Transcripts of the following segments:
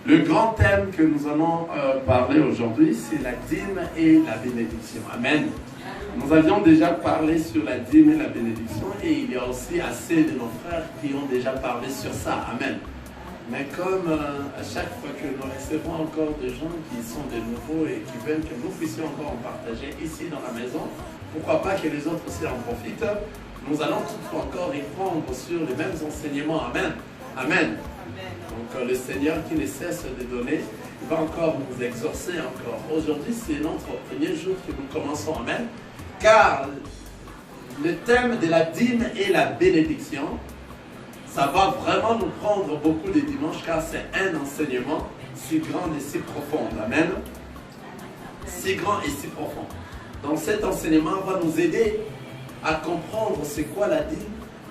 Le grand thème que nous allons parler aujourd'hui, c'est la dîme et la bénédiction. Amen. Nous avions déjà parlé sur la dîme et la bénédiction et il y a aussi assez de nos frères qui ont déjà parlé sur ça. Amen. Mais comme à chaque fois que nous recevons encore des gens qui sont de nouveaux et qui veulent que nous puissions encore en partager ici dans la maison, pourquoi pas que les autres aussi en profitent, nous allons toutefois encore répondre sur les mêmes enseignements. Amen. Amen. Donc le Seigneur qui ne cesse de donner, il va encore nous exaucer encore. Aujourd'hui, c'est notre premier jour que nous commençons. Amen. Car le thème de la dîme et la bénédiction, ça va vraiment nous prendre beaucoup de dimanches car c'est un enseignement si grand et si profond. Amen. Si grand et si profond. Donc cet enseignement va nous aider à comprendre c'est quoi la dîme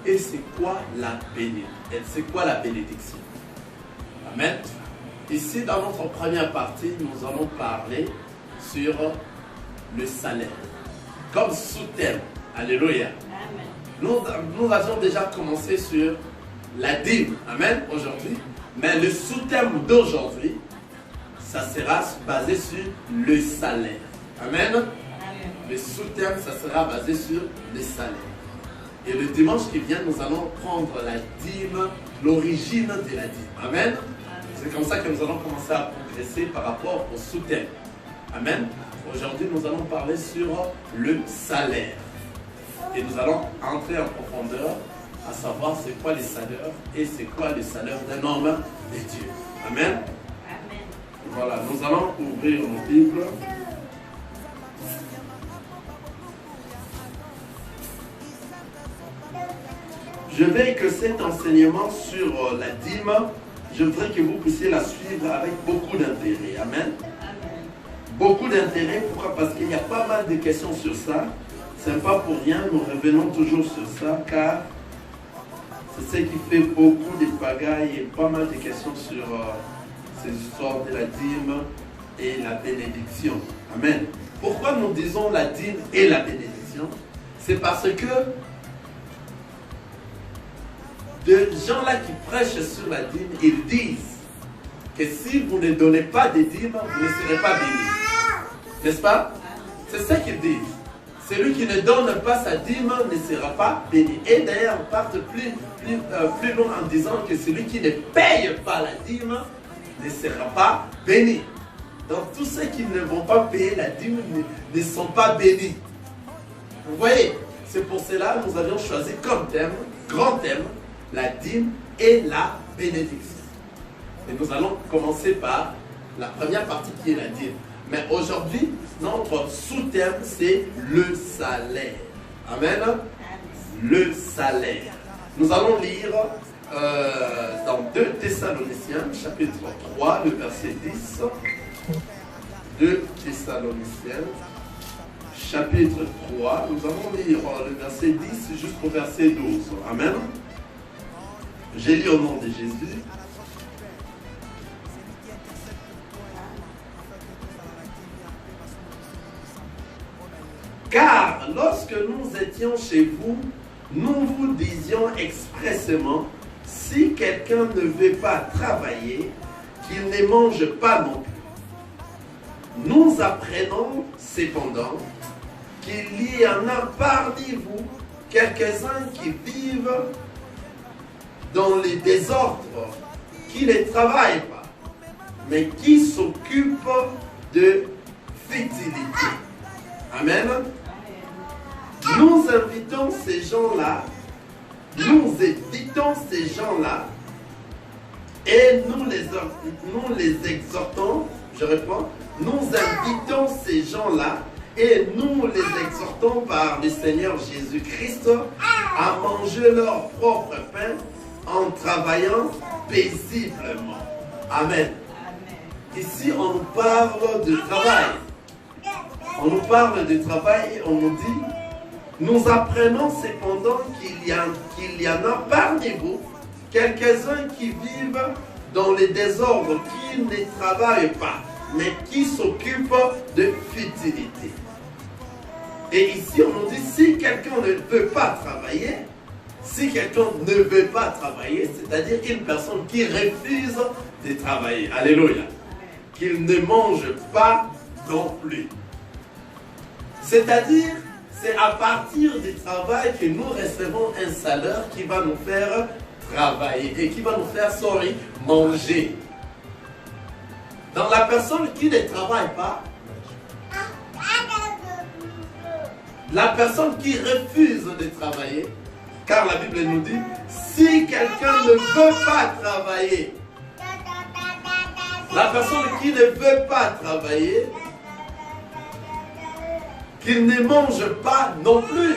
et c'est quoi la bénédiction. Amen. Ici, dans notre première partie, nous allons parler sur le salaire. Comme sous-thème. Alléluia. Nous avions déjà commencé sur la dîme. Amen. Aujourd'hui. Mais le sous-thème d'aujourd'hui, ça sera basé sur le salaire. Amen. Le sous-thème, ça sera basé sur le salaire. Et le dimanche qui vient, nous allons prendre la dîme, l'origine de la dîme. Amen. C'est comme ça que nous allons commencer à progresser par rapport au sous-thème. Amen. Aujourd'hui, nous allons parler sur le salaire. Et nous allons entrer en profondeur à savoir c'est quoi les salaires et c'est quoi les salaires d'un homme de Dieu. Amen. Amen. Voilà, nous allons ouvrir nos Bibles. Je veux que cet enseignement sur la dîme, je voudrais que vous puissiez la suivre avec beaucoup d'intérêt. Amen. Amen. Beaucoup d'intérêt, pourquoi? Parce qu'il y a pas mal de questions sur ça. Ce n'est pas pour rien, nous revenons toujours sur ça, car c'est ce qui fait beaucoup de pagailles et pas mal de questions sur ces histoires de la dîme et la bénédiction. Amen. Pourquoi nous disons la dîme et la bénédiction? C'est parce que de gens-là qui prêchent sur la dîme, ils disent que si vous ne donnez pas de dîme, vous ne serez pas bénis. N'est-ce pas? C'est ça qu'ils disent. Celui qui ne donne pas sa dîme ne sera pas béni. Et d'ailleurs, on part plus loin en disant que celui qui ne paye pas la dîme ne sera pas béni. Donc tous ceux qui ne vont pas payer la dîme ne sont pas bénis. Vous voyez, c'est pour cela que nous avions choisi comme thème, grand thème, la dîme et la bénédiction. Et nous allons commencer par la première partie qui est la dîme. Mais aujourd'hui, notre sous-thème, c'est le salaire. Amen. Le salaire. Nous allons lire dans 2 Thessaloniciens, chapitre 3, le verset 10. 2 Thessaloniciens, chapitre 3. Nous allons lire le verset 10 jusqu'au verset 12. Amen. J'ai lu au nom de Jésus. Car lorsque nous étions chez vous, nous vous disions expressément, si quelqu'un ne veut pas travailler, qu'il ne mange pas non plus. Nous apprenons cependant qu'il y en a parmi vous quelques-uns qui vivent dans les désordres, qui ne travaillent pas, mais qui s'occupent de futilité. Amen. Nous invitons ces gens-là, nous évitons ces gens-là et nous les exhortons, je réponds, nous invitons ces gens-là et nous les exhortons par le Seigneur Jésus-Christ à manger leur propre pain en travaillant paisiblement. Amen. Ici, on nous parle de travail. On nous parle de travail et on nous dit, nous apprenons cependant qu'il y en a parmi vous quelques-uns qui vivent dans les désordres, qui ne travaillent pas, mais qui s'occupent de futilité. Et ici, on nous dit, si quelqu'un ne veut pas travailler, Si quelqu'un ne veut pas travailler, c'est-à-dire une personne qui refuse de travailler. Alléluia. Qu'il ne mange pas non plus. C'est-à-dire, c'est à partir du travail que nous recevons un salaire qui va nous faire travailler et qui va nous faire, manger. Dans la personne qui ne travaille pas, la personne qui refuse de travailler, car la Bible nous dit, si quelqu'un ne veut pas travailler, la personne qui ne veut pas travailler, qu'il ne mange pas non plus.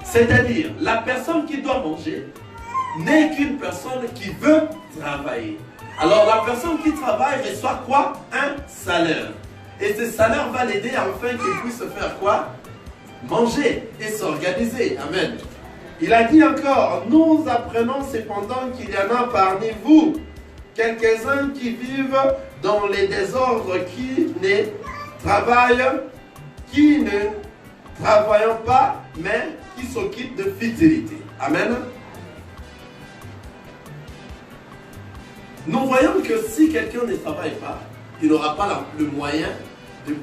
C'est-à-dire, la personne qui doit manger n'est qu'une personne qui veut travailler. Alors la personne qui travaille reçoit quoi? Un salaire. Et ce salaire va l'aider afin qu'il puisse faire quoi? Manger et s'organiser. Amen. Il a dit encore, nous apprenons cependant qu'il y en a parmi vous quelques-uns qui vivent dans les désordres, qui ne travaillent pas, mais qui s'occupent de fidélité. Amen. Nous voyons que si quelqu'un ne travaille pas, il n'aura pas le moyen de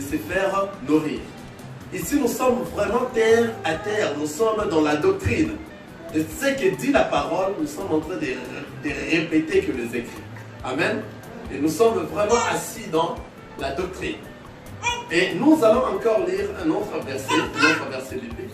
se faire nourrir. Ici, nous sommes vraiment terre à terre, nous sommes dans la doctrine. De ce que dit la parole, nous sommes en train de répéter que les écrits. Amen. Et nous sommes vraiment assis dans la doctrine. Et nous allons encore lire un autre verset biblique.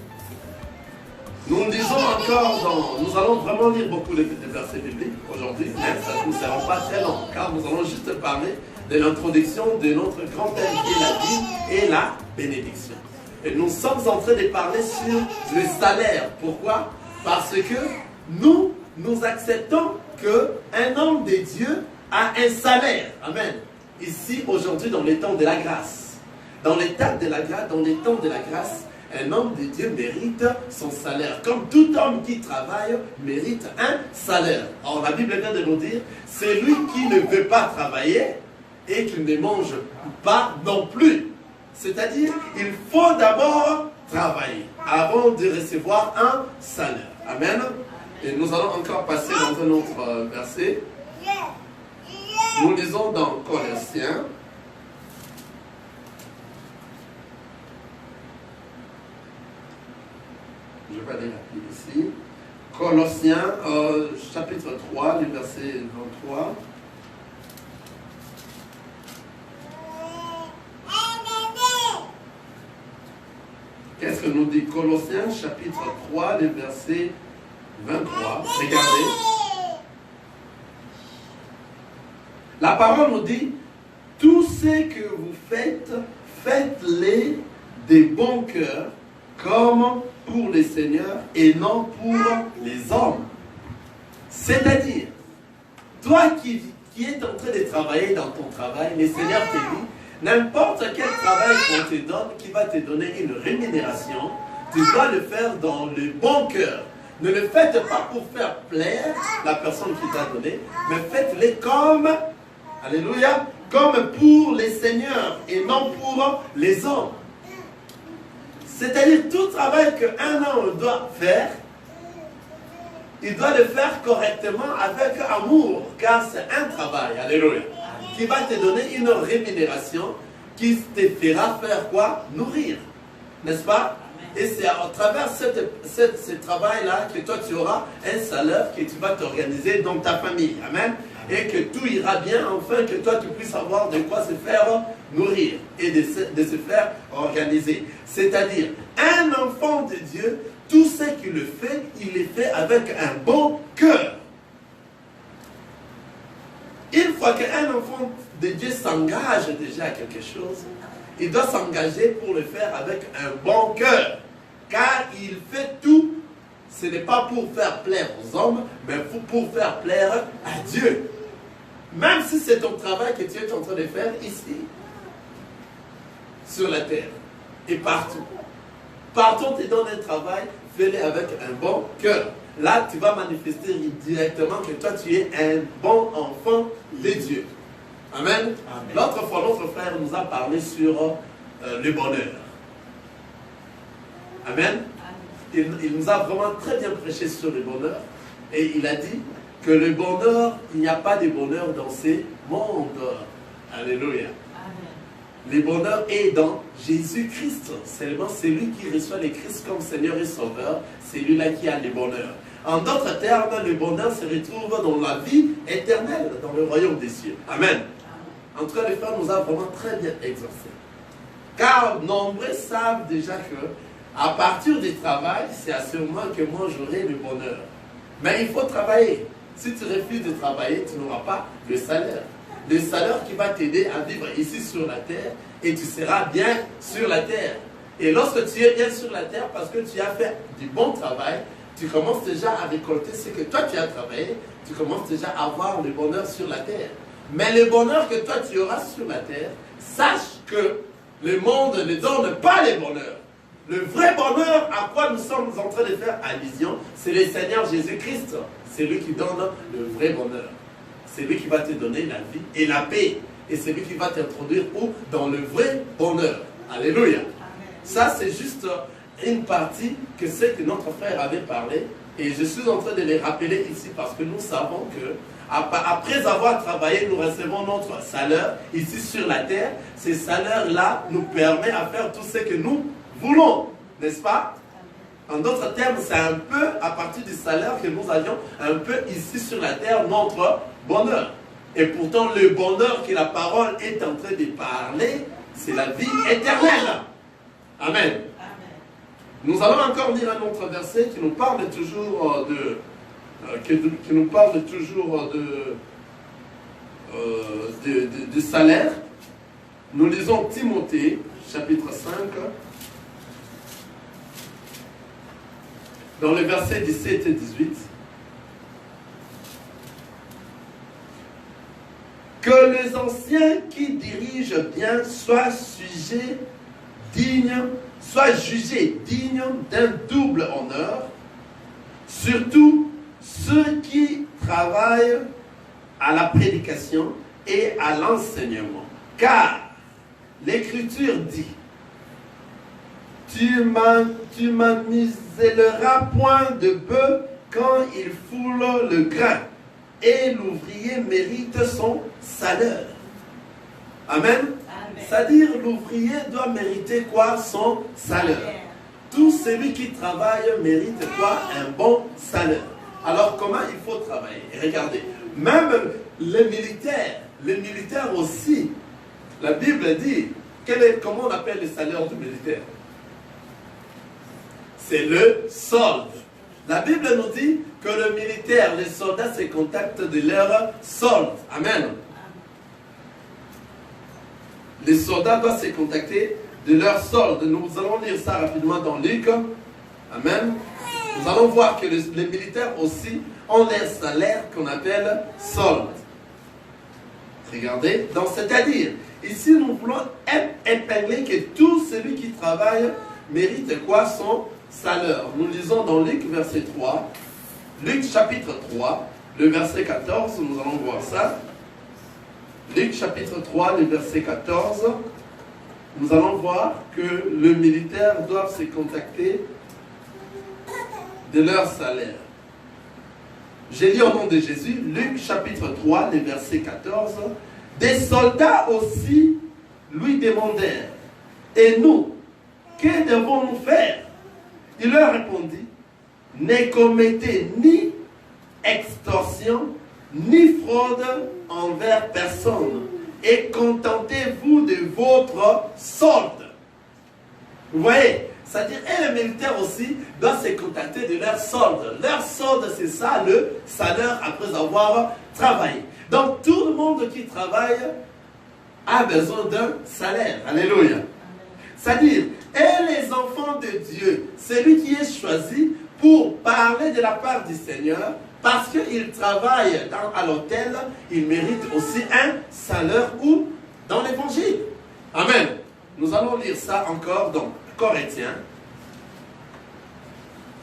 Nous lisons encore nous allons vraiment lire beaucoup de versets bibliques aujourd'hui, mais ça ne sera pas très long, car nous allons juste parler de l'introduction de notre grand thème qui est la vie et la bénédiction. Et nous sommes en train de parler sur le salaire. Pourquoi? Parce que nous acceptons qu'un homme de Dieu a un salaire. Amen. Ici, aujourd'hui, dans les temps de la grâce. Dans les temps de la grâce, un homme de Dieu mérite son salaire. Comme tout homme qui travaille mérite un salaire. Or, la Bible vient de nous dire, c'est lui qui ne veut pas travailler et qui ne mange pas non plus. C'est-à-dire, il faut d'abord travailler avant de recevoir un salaire. Amen. Et nous allons encore passer dans un autre verset. Nous lisons dans Colossiens. Je vais aller rapide ici. Colossiens, chapitre 3, le verset 23. Qu'est-ce que nous dit Colossiens, chapitre 3, le verset 23. Regardez. La parole nous dit, tout ce que vous faites, faites-les de bon cœur, comme pour les seigneurs et non pour les hommes. C'est-à-dire, toi qui es en train de travailler dans ton travail, les seigneurs te disent, n'importe quel travail qu'on te donne, qui va te donner une rémunération, tu dois le faire dans le bon cœur. Ne le faites pas pour faire plaire la personne qui t'a donné, mais faites-le comme, alléluia, comme pour les seigneurs et non pour les hommes. C'est-à-dire tout travail qu'un homme doit faire, il doit le faire correctement avec amour, car c'est un travail, alléluia, qui va te donner une rémunération qui te fera faire quoi? Nourrir, n'est-ce pas? Et c'est à travers ce travail-là que toi tu auras un salaire que tu vas t'organiser dans ta famille, amen, et que tout ira bien, enfin que toi tu puisses avoir de quoi se faire nourrir et de se faire organiser. C'est-à-dire, un enfant de Dieu, tout ce qu'il le fait, il le fait avec un bon cœur. Une fois qu'un enfant de Dieu s'engage déjà à quelque chose, il doit s'engager pour le faire avec un bon cœur. Car il fait tout, ce n'est pas pour faire plaire aux hommes, mais pour faire plaire à Dieu. Même si c'est ton travail que tu es en train de faire ici, sur la terre, et partout. Partout on te donne un travail, fais-le avec un bon cœur. Là, tu vas manifester directement que toi, tu es un bon enfant de Dieu. Amen. Amen. L'autre fois, notre frère nous a parlé sur le bonheur. Amen. il nous a vraiment très bien prêché sur le bonheur. Et il a dit que le bonheur, il n'y a pas de bonheur dans ces mondes. Alléluia. Le bonheur est dans Jésus-Christ. Seulement, c'est lui qui reçoit le Christ comme Seigneur et Sauveur. C'est lui-là qui a le bonheur. En d'autres termes, le bonheur se retrouve dans la vie éternelle, dans le royaume des cieux. Amen. En tout cas, le Frère nous a vraiment très bien exaucé. Car nombreux savent déjà que à partir du travail, c'est à ce moment que moi j'aurai le bonheur. Mais il faut travailler. Si tu refuses de travailler, tu n'auras pas le salaire. Le salaire qui va t'aider à vivre ici sur la terre et tu seras bien sur la terre. Et lorsque tu es bien sur la terre, parce que tu as fait du bon travail, tu commences déjà à récolter ce que toi tu as travaillé, tu commences déjà à avoir le bonheur sur la terre. Mais le bonheur que toi tu auras sur la terre, sache que le monde ne donne pas le bonheur. Le vrai bonheur à quoi nous sommes en train de faire allusion, c'est le Seigneur Jésus-Christ. C'est lui qui donne le vrai bonheur. C'est lui qui va te donner la vie et la paix. Et c'est lui qui va t'introduire où? Dans le vrai bonheur. Alléluia. Amen. Ça, c'est juste une partie que c'est que notre frère avait parlé. Et je suis en train de les rappeler ici parce que nous savons que après avoir travaillé, nous recevons notre salaire ici sur la terre. Ce salaire-là nous permet à faire tout ce que nous voulons, n'est-ce pas? En d'autres termes, c'est un peu à partir du salaire que nous avions un peu ici sur la terre notre bonheur. Et pourtant, le bonheur que la parole est en train de parler, c'est la vie éternelle. Amen. Amen. Nous allons encore lire un autre verset qui nous parle toujours de salaire. Nous lisons Timothée, chapitre 5. Dans les versets 17 et 18, que les anciens qui dirigent bien soient jugés dignes d'un double honneur, surtout ceux qui travaillent à la prédication et à l'enseignement. Car l'Écriture dit: tu m'amuseras point de bœuf quand il foule le grain, et l'ouvrier mérite son salaire. Amen. C'est-à-dire, l'ouvrier doit mériter quoi? Son salaire. Tout celui qui travaille mérite quoi? Un bon salaire. Alors, comment il faut travailler? Et regardez, même les militaires aussi, la Bible dit, comment on appelle le salaire du militaire? C'est le solde. La Bible nous dit que le militaire, les soldats se contactent de leur solde. Amen. Les soldats doivent se contacter de leur solde. Nous allons lire ça rapidement dans Luc. Amen. Nous allons voir que les militaires aussi ont leur salaire qu'on appelle solde. Regardez, donc c'est-à-dire, ici nous voulons épingler que tout celui qui travaille mérite quoi? Son salaire. Nous lisons dans Luc verset 3, Luc chapitre 3, le verset 14, nous allons voir ça. Luc chapitre 3, le verset 14, nous allons voir que les militaires doivent se contacter de leur salaire. J'ai lu au nom de Jésus, Luc chapitre 3, le verset 14, des soldats aussi lui demandèrent: et nous, que devons-nous faire? Il leur répondit: ne commettez ni extorsion, ni fraude envers personne, et contentez-vous de votre solde. Vous voyez, c'est-à-dire, et les militaires aussi doivent se contenter de leur solde. Leur solde, c'est ça, le salaire après avoir travaillé. Donc, tout le monde qui travaille a besoin d'un salaire. Alléluia. C'est-à-dire, et les enfants de Dieu, celui qui est choisi pour parler de la part du Seigneur, parce qu'il travaille à l'autel, il mérite aussi un salaire ou dans l'évangile. Amen. Nous allons lire ça encore dans Corinthiens.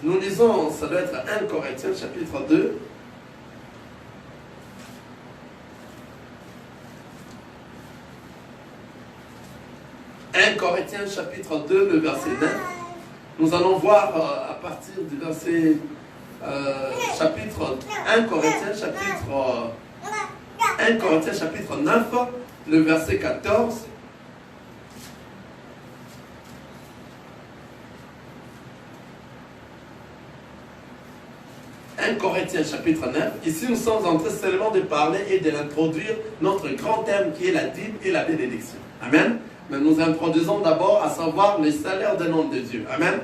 Nous lisons, ça doit être 1 Corinthiens chapitre 2. « 1 Corinthiens chapitre 2, le verset 9. Nous allons voir à partir du verset chapitre 1 Corinthiens, chapitre 9, le verset 14. 1 Corinthiens chapitre 9. Ici, nous sommes en train seulement de parler et de l'introduire, notre grand thème qui est la dîme et la bénédiction. Amen. Mais nous introduisons d'abord à savoir le salaire d'un homme de Dieu. Amen.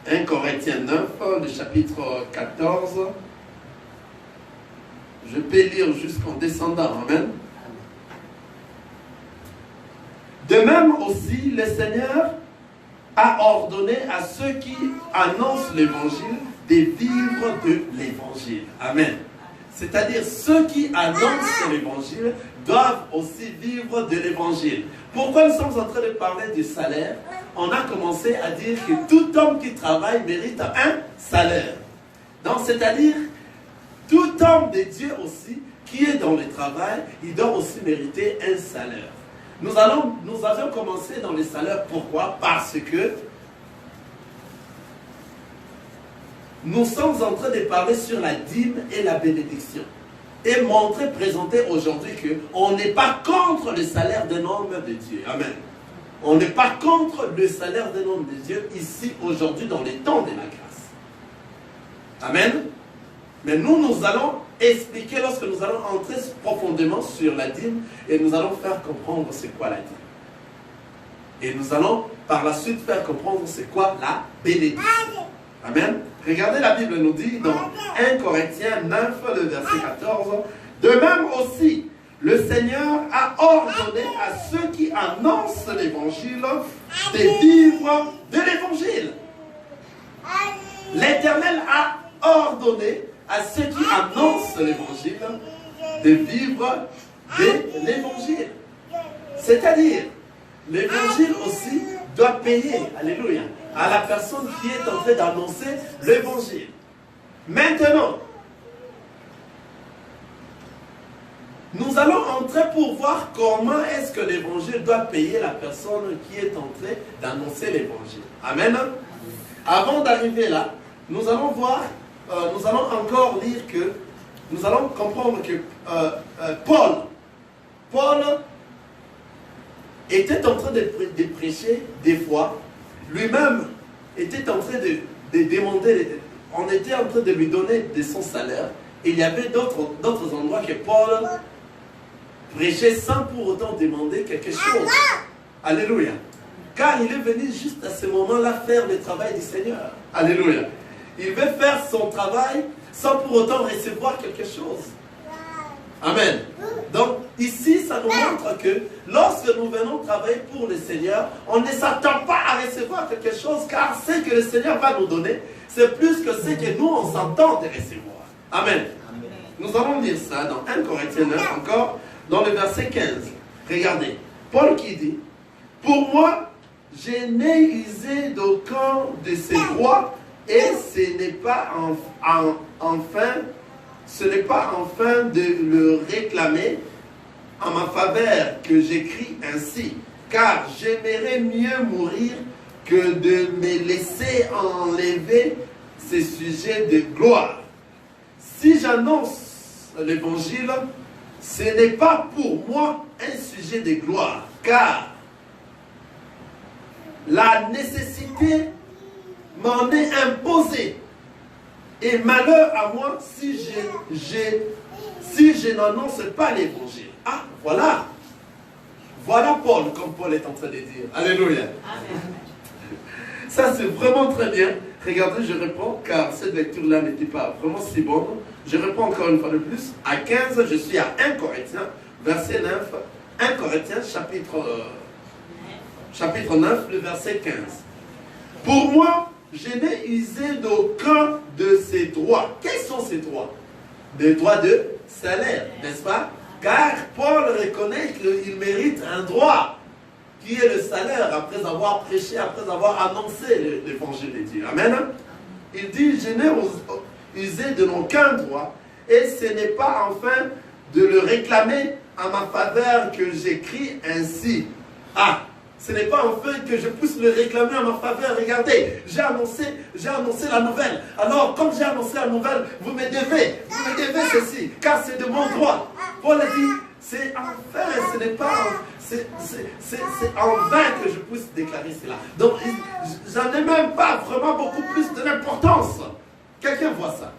1 Corinthiens 9, le chapitre 14. Je peux lire jusqu'en descendant. Amen. De même aussi, le Seigneur a ordonné à ceux qui annoncent l'évangile de vivre de l'évangile. Amen. C'est-à-dire, ceux qui annoncent l'évangile doivent aussi vivre de l'évangile. Pourquoi nous sommes en train de parler du salaire? On a commencé à dire que tout homme qui travaille mérite un salaire. Donc, c'est-à-dire, tout homme de Dieu aussi, qui est dans le travail, il doit aussi mériter un salaire. Nous avions commencé dans les salaires. Pourquoi? Parce que nous sommes en train de parler sur la dîme et la bénédiction. Et montrer, présenter aujourd'hui qu'on n'est pas contre le salaire d'un homme de Dieu. Amen. On n'est pas contre le salaire d'un homme de Dieu ici, aujourd'hui, dans les temps de la grâce. Amen. Mais nous allons expliquer lorsque nous allons entrer profondément sur la dîme et nous allons faire comprendre c'est quoi la dîme. Et nous allons par la suite faire comprendre c'est quoi la bénédiction. Amen. Regardez, la Bible nous dit dans 1 Corinthiens 9, le verset 14, de même aussi, le Seigneur a ordonné à ceux qui annoncent l'évangile de vivre de l'évangile. L'Éternel a ordonné à ceux qui annoncent l'évangile de vivre de l'évangile. C'est-à-dire, l'évangile aussi doit payer, alléluia, à la personne qui est en train d'annoncer l'évangile. Maintenant, nous allons entrer pour voir comment est-ce que l'évangile doit payer la personne qui est en train d'annoncer l'évangile. Amen. Avant d'arriver là, nous allons voir, nous allons encore lire que, nous allons comprendre que Paul était en train de prêcher des fois, lui-même était en train de demander, on était en train de lui donner de son salaire, et il y avait d'autres endroits que Paul prêchait sans pour autant demander quelque chose. Alléluia. Car il est venu juste à ce moment-là faire le travail du Seigneur. Alléluia. Il veut faire son travail sans pour autant recevoir quelque chose. Amen. Donc, ici, ça nous montre que lorsque nous venons travailler pour le Seigneur, on ne s'attend pas à recevoir quelque chose, car ce que le Seigneur va nous donner, c'est plus que ce que nous, on s'entend de recevoir. Amen. Nous allons lire ça dans 1 Corinthiens 9, encore, dans le verset 15. Regardez, Paul qui dit, « Pour moi, je n'ai usé d'aucun de ces droits, et ce n'est pas enfin de le réclamer en ma faveur que j'écris ainsi, car j'aimerais mieux mourir que de me laisser enlever ces sujets de gloire. Si j'annonce l'évangile, ce n'est pas pour moi un sujet de gloire, car la nécessité m'en est imposée. Et malheur à moi si je n'annonce pas l'évangile. Ah, voilà. Voilà Paul, comme Paul est en train de dire. Alléluia. Amen. Ça, c'est vraiment très bien. Regardez, je réponds, car cette lecture-là n'était pas vraiment si bonne. Je réponds encore une fois de plus. À 15, je suis à 1 Corinthiens, verset 9. 1 Corinthiens, chapitre 9, le verset 15. Pour moi, je n'ai usé d'aucun de ces droits. Quels sont ces droits? Des droits de salaire, n'est-ce pas? Car Paul reconnaît qu'il mérite un droit, qui est le salaire, après avoir prêché, après avoir annoncé l'évangile de Dieu. Amen. Il dit, je n'ai usé de aucun droit, et ce n'est pas enfin de le réclamer en ma faveur que j'écris ainsi. Ah, Ce n'est pas enfin que je puisse le réclamer en ma faveur. Regardez, j'ai annoncé la nouvelle. Alors, comme j'ai annoncé la nouvelle, vous me devez ceci, car c'est de mon droit. Paul dit, c'est enfin, ce n'est pas, c'est en vain que je puisse déclarer cela. Donc, j'en ai même pas vraiment beaucoup plus de l'importance. Quelqu'un voit ça.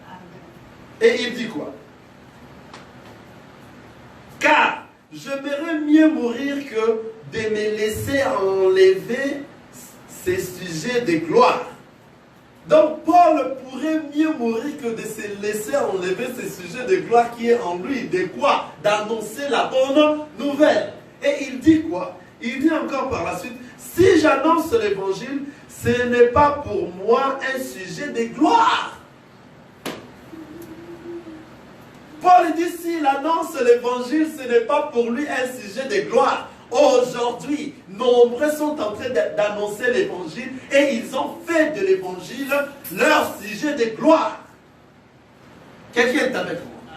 Et il dit quoi? Car j'aimerais mieux mourir que de me laisser enlever ces sujets de gloire. Donc Paul pourrait mieux mourir que de se laisser enlever ces sujets de gloire qui est en lui. De quoi? D'annoncer la bonne nouvelle. Et il dit quoi? Il dit encore par la suite, si j'annonce l'évangile, ce n'est pas pour moi un sujet de gloire. Paul dit, s'il annonce l'évangile, ce n'est pas pour lui un sujet de gloire. Aujourd'hui, nombreux sont en train d'annoncer l'évangile et ils ont fait de l'évangile leur sujet de gloire. Quelqu'un est avec moi?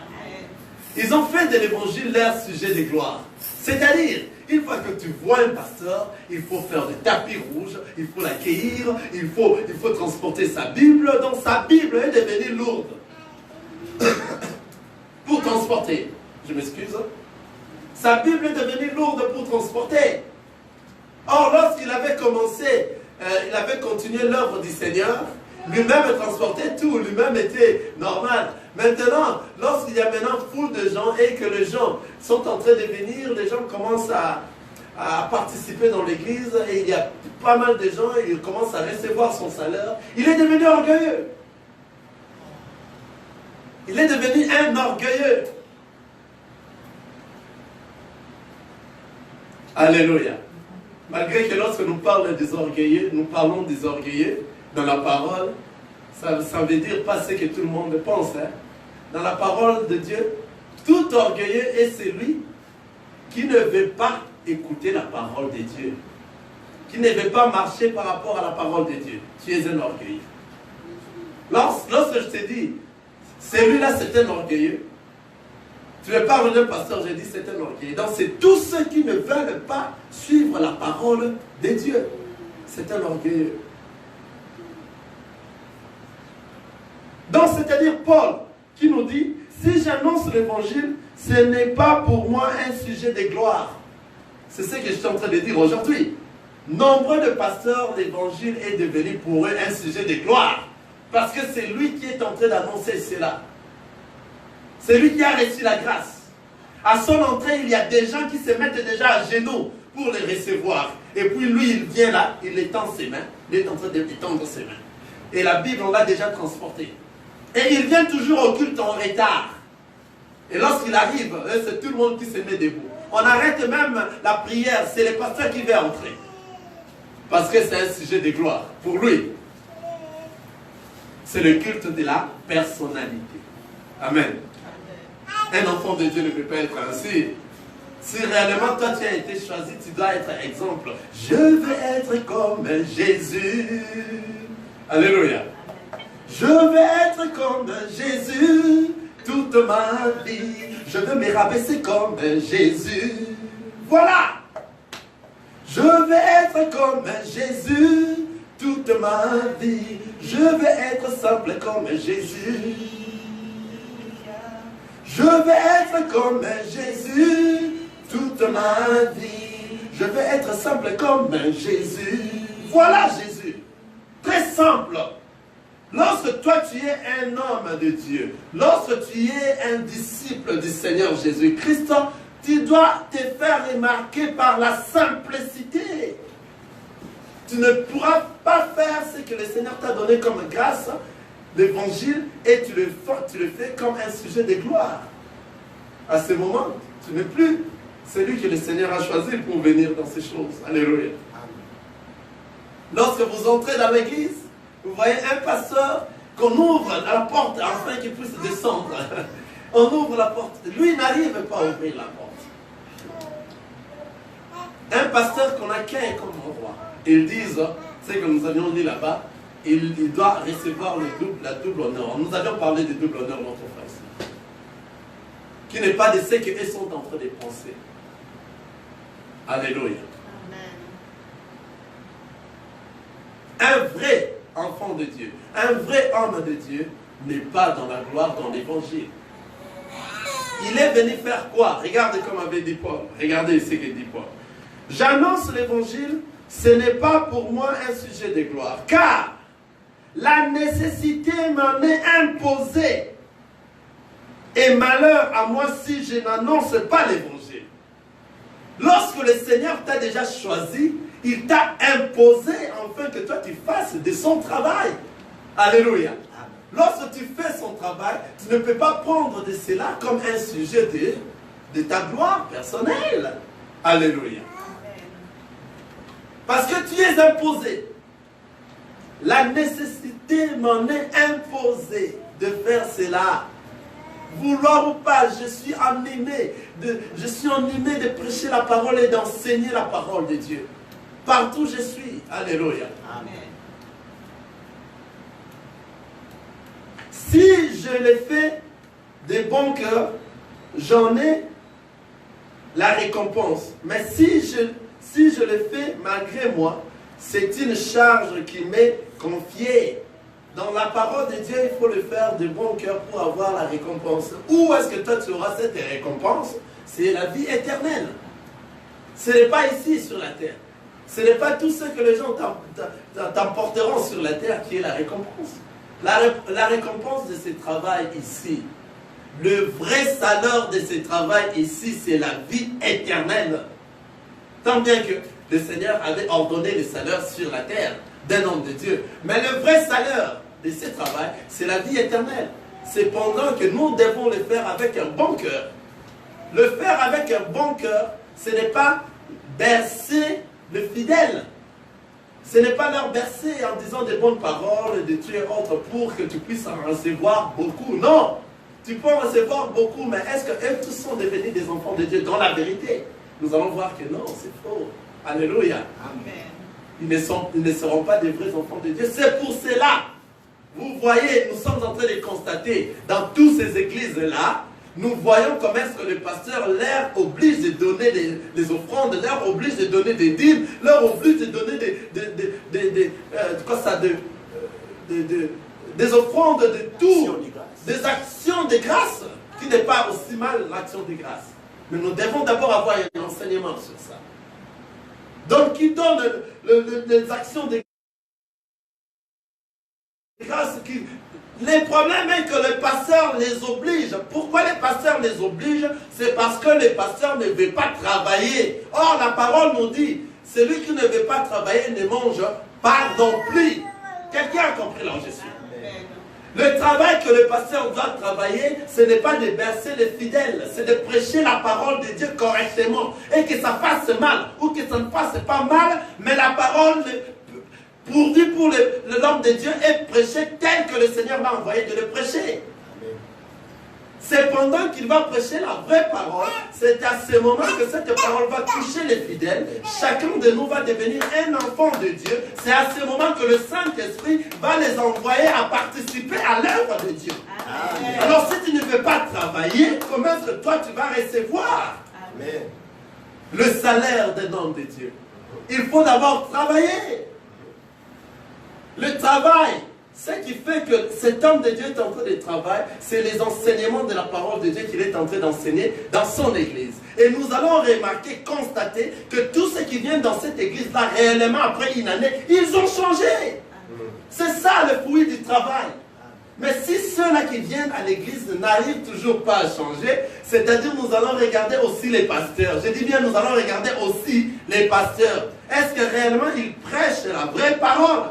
Ils ont fait de l'évangile leur sujet de gloire. C'est-à-dire, une fois que tu vois un pasteur, il faut faire des tapis rouges, il faut l'accueillir, il faut transporter sa Bible. Donc sa Bible est devenue lourde. Pour transporter, je m'excuse, sa Bible est devenue lourde pour transporter. Or, lorsqu'il avait commencé, il avait continué l'œuvre du Seigneur, lui-même transportait tout, lui-même était normal. Maintenant, lorsqu'il y a maintenant foule de gens et que les gens sont en train de venir, les gens commencent à participer dans l'église et il y a pas mal de gens, il commence à recevoir son salaire, il est devenu orgueilleux. Il est devenu un orgueilleux. Alléluia. Malgré que lorsque nous parlons des orgueilleux, nous parlons des orgueilleux dans la parole, ça veut dire pas ce que tout le monde pense. Hein. Dans la parole de Dieu, tout orgueilleux est celui qui ne veut pas écouter la parole de Dieu, qui ne veut pas marcher par rapport à la parole de Dieu. Tu es un orgueilleux. Lorsque je te dis, celui-là c'est un orgueilleux, tu me parles d'un pasteur, je dis c'est un orgueilleux. Donc c'est tous ceux qui ne veulent pas suivre la parole de Dieu. C'est un orgueilleux. Donc c'est-à-dire Paul qui nous dit, si j'annonce l'évangile, ce n'est pas pour moi un sujet de gloire. C'est ce que je suis en train de dire aujourd'hui. Nombreux de pasteurs, l'évangile est devenu pour eux un sujet de gloire. Parce que c'est lui qui est en train d'annoncer cela. C'est lui qui a reçu la grâce. À son entrée, il y a des gens qui se mettent déjà à genoux pour les recevoir. Et puis lui, il vient là, il étend ses mains. Il est en train d'étendre ses mains. Et la Bible, on l'a déjà transportée. Et il vient toujours au culte en retard. Et lorsqu'il arrive, c'est tout le monde qui se met debout. On arrête même la prière, c'est le pasteur qui va entrer. Parce que c'est un sujet de gloire pour lui. C'est le culte de la personnalité. Amen. Un enfant de Dieu ne peut pas être ainsi. Si réellement toi tu as été choisi, tu dois être exemple. Je veux être comme Jésus. Alléluia. Je veux être comme Jésus toute ma vie. Je veux me rabaisser comme Jésus. Voilà. Je veux être comme Jésus toute ma vie. Je veux être simple comme Jésus. Je veux être comme Jésus toute ma vie. Je veux être simple comme Jésus. Voilà Jésus. Très simple. Lorsque toi tu es un homme de Dieu, lorsque tu es un disciple du Seigneur Jésus-Christ, tu dois te faire remarquer par la simplicité. Tu ne pourras pas faire ce que le Seigneur t'a donné comme grâce, l'évangile, et tu le fais comme un sujet de gloire. À ce moment, tu n'es plus celui que le Seigneur a choisi pour venir dans ces choses. Alléluia. Lorsque vous entrez dans l'église, vous voyez un pasteur qu'on ouvre la porte afin qu'il puisse descendre. On ouvre la porte. Lui n'arrive pas à ouvrir la porte. Un pasteur qu'on accueille comme roi. Ils disent, c'est que nous avions dit là-bas, il doit recevoir la double honneur. Nous avions parlé du double honneur notre frère ici. Qui n'est pas de ce qu'ils sont en train de penser. Alléluia. Amen. Un vrai enfant de Dieu, un vrai homme de Dieu n'est pas dans la gloire dans l'évangile. Il est venu faire quoi? Regardez comme avait dit Paul. Regardez ce que dit Paul. J'annonce l'évangile, ce n'est pas pour moi un sujet de gloire, car la nécessité m'en est imposée. Et malheur à moi si je n'annonce pas l'évangile. Lorsque le Seigneur t'a déjà choisi, il t'a imposé afin que toi tu fasses de son travail. Alléluia. Lorsque tu fais son travail, tu ne peux pas prendre de cela comme un sujet de ta gloire personnelle. Alléluia. Parce que tu es imposé. La nécessité m'en est imposée de faire cela. Vouloir ou pas, je suis animé de prêcher la parole et d'enseigner la parole de Dieu. Partout où je suis. Alléluia. Amen. Si je le fais de bon cœur, j'en ai la récompense. Mais si je le fais malgré moi, c'est une charge qui m'est confiée. Dans la parole de Dieu, il faut le faire de bon cœur pour avoir la récompense. Où est-ce que toi tu auras cette récompense? C'est la vie éternelle. Ce n'est pas ici sur la terre. Ce n'est pas tout ce que les gens t'emporteront sur la terre qui est la récompense. La récompense de ce travail ici, le vrai salaire de ce travail ici, c'est la vie éternelle. Tant bien que le Seigneur avait ordonné le salaire sur la terre d'un homme de Dieu. Mais le vrai salaire de ce travail, c'est la vie éternelle. Cependant que nous devons le faire avec un bon cœur. Le faire avec un bon cœur, ce n'est pas bercer le fidèle. Ce n'est pas leur bercer en disant des bonnes paroles, de tuer autres pour que tu puisses en recevoir beaucoup. Non! Tu peux en recevoir beaucoup, mais est-ce qu'eux tous sont devenus des enfants de Dieu dans la vérité? Nous allons voir que non, c'est faux. Alléluia. Amen. Ils ne seront pas des vrais enfants de Dieu. C'est pour cela, vous voyez, nous sommes en train de constater dans toutes ces églises-là, nous voyons comment est-ce que le pasteur leur oblige de donner des offrandes, leur oblige de donner des dîmes, leur oblige de donner des offrandes de tout, des actions de grâce, qui n'est pas aussi mal l'action de grâce. Mais nous devons d'abord avoir un enseignement sur ça. Donc, qui donne les actions de grâce qui... Le problème est que le pasteur les oblige. Pourquoi les pasteurs les obligent? C'est parce que le pasteur ne veut pas travailler. Or, la parole nous dit, celui qui ne veut pas travailler ne mange pas non plus. Quelqu'un a compris là où je suis? Le travail que le pasteur doit travailler, ce n'est pas de bercer les fidèles, c'est de prêcher la parole de Dieu correctement. Et que ça fasse mal ou que ça ne fasse pas mal, mais la parole pourvu pour l'homme de Dieu est prêché tel que le Seigneur l'a envoyé de le prêcher. Cependant qu'il va prêcher la vraie parole, c'est à ce moment que cette parole va toucher les fidèles. Chacun de nous va devenir un enfant de Dieu. C'est à ce moment que le Saint-Esprit va les envoyer à participer à l'œuvre de Dieu. Amen. Alors si tu ne veux pas travailler, comment est-ce que toi tu vas recevoir Amen. Le salaire d'un homme de Dieu? Il faut d'abord travailler. Le travail, ce qui fait que cet homme de Dieu est en train de travailler, c'est les enseignements de la parole de Dieu qu'il est en train d'enseigner dans son église. Et nous allons remarquer, constater que tous ceux qui viennent dans cette église-là, réellement après une année, ils ont changé. C'est ça le fruit du travail. Mais si ceux-là qui viennent à l'église n'arrivent toujours pas à changer, c'est-à-dire nous allons regarder aussi les pasteurs. Je dis bien, nous allons regarder aussi les pasteurs. Est-ce que réellement ils prêchent la vraie parole?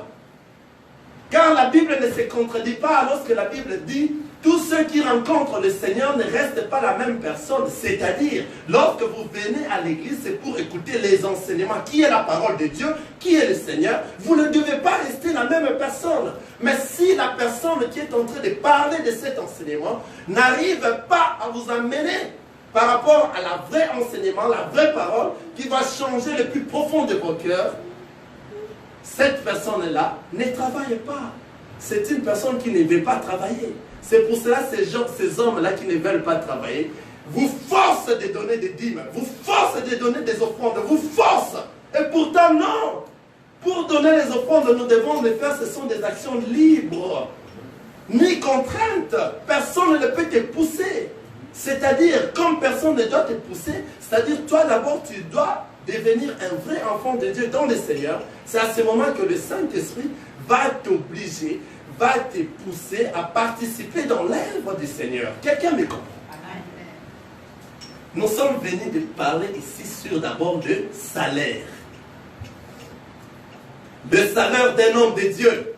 Car la Bible ne se contredit pas lorsque la Bible dit « Tous ceux qui rencontrent le Seigneur ne restent pas la même personne ». C'est-à-dire, lorsque vous venez à l'église, c'est pour écouter les enseignements. Qui est la parole de Dieu? Qui est le Seigneur? Vous ne devez pas rester la même personne. Mais si la personne qui est en train de parler de cet enseignement n'arrive pas à vous amener par rapport à la vraie enseignement, la vraie parole, qui va changer le plus profond de vos cœurs, cette personne-là ne travaille pas. C'est une personne qui ne veut pas travailler. C'est pour cela que ces hommes-là qui ne veulent pas travailler vous forcent de donner des dîmes, vous forcent de donner des offrandes, vous forcent. Et pourtant, non. Pour donner les offrandes, nous devons les faire, ce sont des actions libres, ni contraintes. Personne ne peut te pousser. C'est-à-dire, comme personne ne doit te pousser, c'est-à-dire, toi d'abord, tu dois devenir un vrai enfant de Dieu dans le Seigneur. C'est à ce moment que le Saint-Esprit va t'obliger, va te pousser à participer dans l'œuvre du Seigneur. Quelqu'un me comprend? Nous sommes venus de parler ici sur d'abord le salaire. Le salaire d'un homme de Dieu.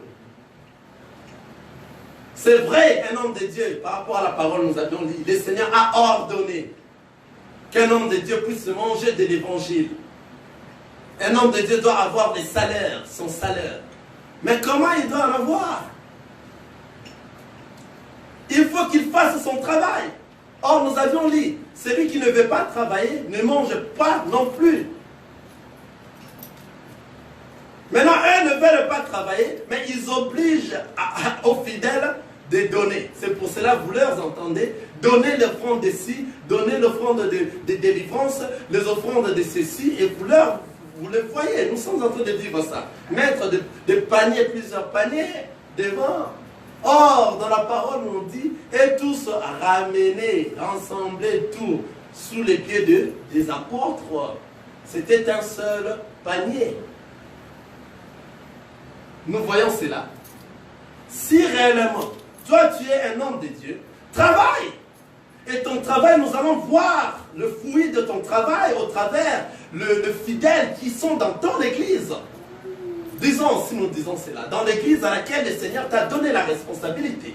C'est vrai, un homme de Dieu, par rapport à la parole, nous avions dit, le Seigneur a ordonné qu'un homme de Dieu puisse manger de l'évangile. Un homme de Dieu doit avoir des salaires, son salaire. Mais comment il doit en avoir? Il faut qu'il fasse son travail. Or, nous avions dit, celui qui ne veut pas travailler ne mange pas non plus. Maintenant, eux ne veulent pas travailler, mais ils obligent aux fidèles de donner. C'est pour cela, vous leur entendez, donner l'offrande de ci, donner l'offrande de délivrance, les offrandes de ceci, et vous le voyez, nous sommes en train de vivre ça. Mettre des paniers, plusieurs paniers devant. Or, dans la parole, on dit, et tous ramener, rassembler tout sous les pieds des apôtres. C'était un seul panier. Nous voyons cela. Si réellement, toi tu es un homme de Dieu, travaille. Et ton travail, nous allons voir le fruit de ton travail au travers le fidèle qui sont dans ton église. Disons, si nous disons cela, dans l'église à laquelle le Seigneur t'a donné la responsabilité.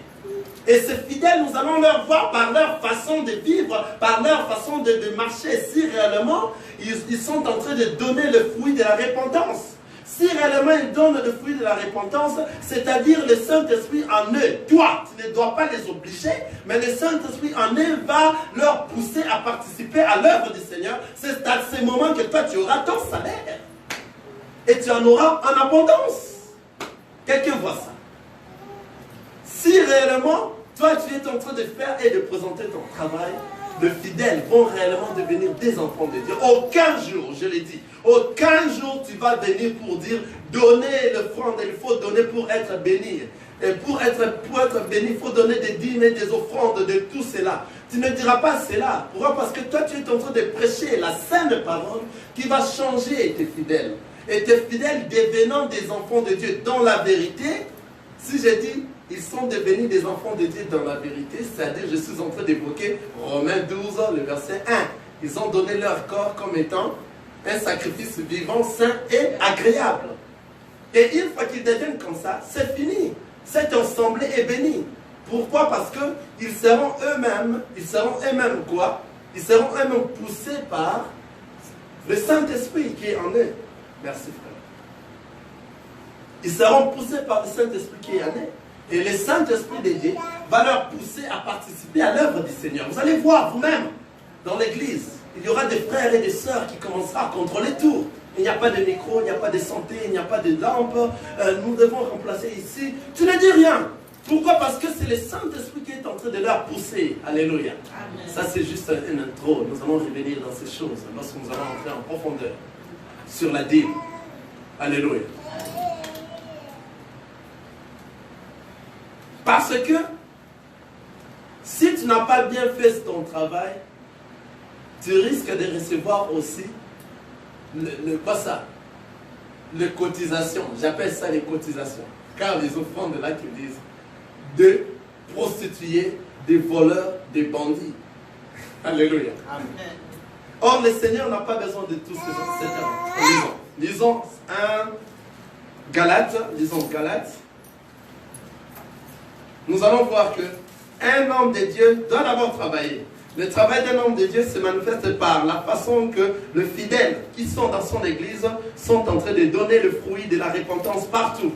Et ces fidèles, nous allons leur voir par leur façon de vivre, par leur façon de marcher. Si réellement, ils sont en train de donner le fruit de la repentance. Si réellement ils donnent le fruit de la repentance, c'est-à-dire le Saint-Esprit en eux, toi, tu ne dois pas les obliger, mais le Saint-Esprit en eux va leur pousser à participer à l'œuvre du Seigneur. C'est à ce moment que toi, tu auras ton salaire. Et tu en auras en abondance. Quelqu'un voit ça. Si réellement, toi, tu es en train de faire et de présenter ton travail, les fidèles vont réellement devenir des enfants de Dieu. Aucun jour, je l'ai dit, aucun jour tu vas venir pour dire donner l'offrande, il faut donner pour être béni. Et pour être béni, il faut donner des dîmes et des offrandes, de tout cela. Tu ne diras pas cela. Pourquoi? Parce que toi, tu es en train de prêcher la sainte parole qui va changer tes fidèles. Et tes fidèles devenant des enfants de Dieu dans la vérité. Si j'ai dit ils sont devenus des enfants de Dieu dans la vérité, c'est-à-dire, je suis en train d'évoquer Romains 12, le verset 1. Ils ont donné leur corps comme étant un sacrifice vivant, saint et agréable. Et une fois qu'ils deviennent comme ça, c'est fini. Cette assemblée est bénie. Pourquoi? Parce qu'ils seront eux-mêmes quoi? Ils seront eux-mêmes poussés par le Saint-Esprit qui est en eux. Merci frère. Ils seront poussés par le Saint-Esprit qui est en eux. Et le Saint-Esprit de Dieu va leur pousser à participer à l'œuvre du Seigneur. Vous allez voir vous-même, dans l'église, il y aura des frères et des sœurs qui commenceront à contrôler tout. Il n'y a pas de micro, il n'y a pas de santé, il n'y a pas de lampe. Nous devons remplacer ici. Tu ne dis rien. Pourquoi? Parce que c'est le Saint-Esprit qui est en train de leur pousser. Alléluia. Amen. Ça, c'est juste une intro. Nous allons revenir dans ces choses lorsque nous allons entrer en profondeur sur la dîme. Alléluia. Parce que si tu n'as pas bien fait ton travail, tu risques de recevoir aussi quoi ça? Les cotisations. J'appelle ça les cotisations. Car les offrandes là qui disent de prostituées, des voleurs, des bandits. Alléluia. Amen. Or, le Seigneur n'a pas besoin de tous ces termes. Lisons Galates. Nous allons voir que un homme de Dieu doit d'abord travailler. Le travail d'un homme de Dieu se manifeste par la façon que les fidèles qui sont dans son église sont en train de donner le fruit de la repentance partout.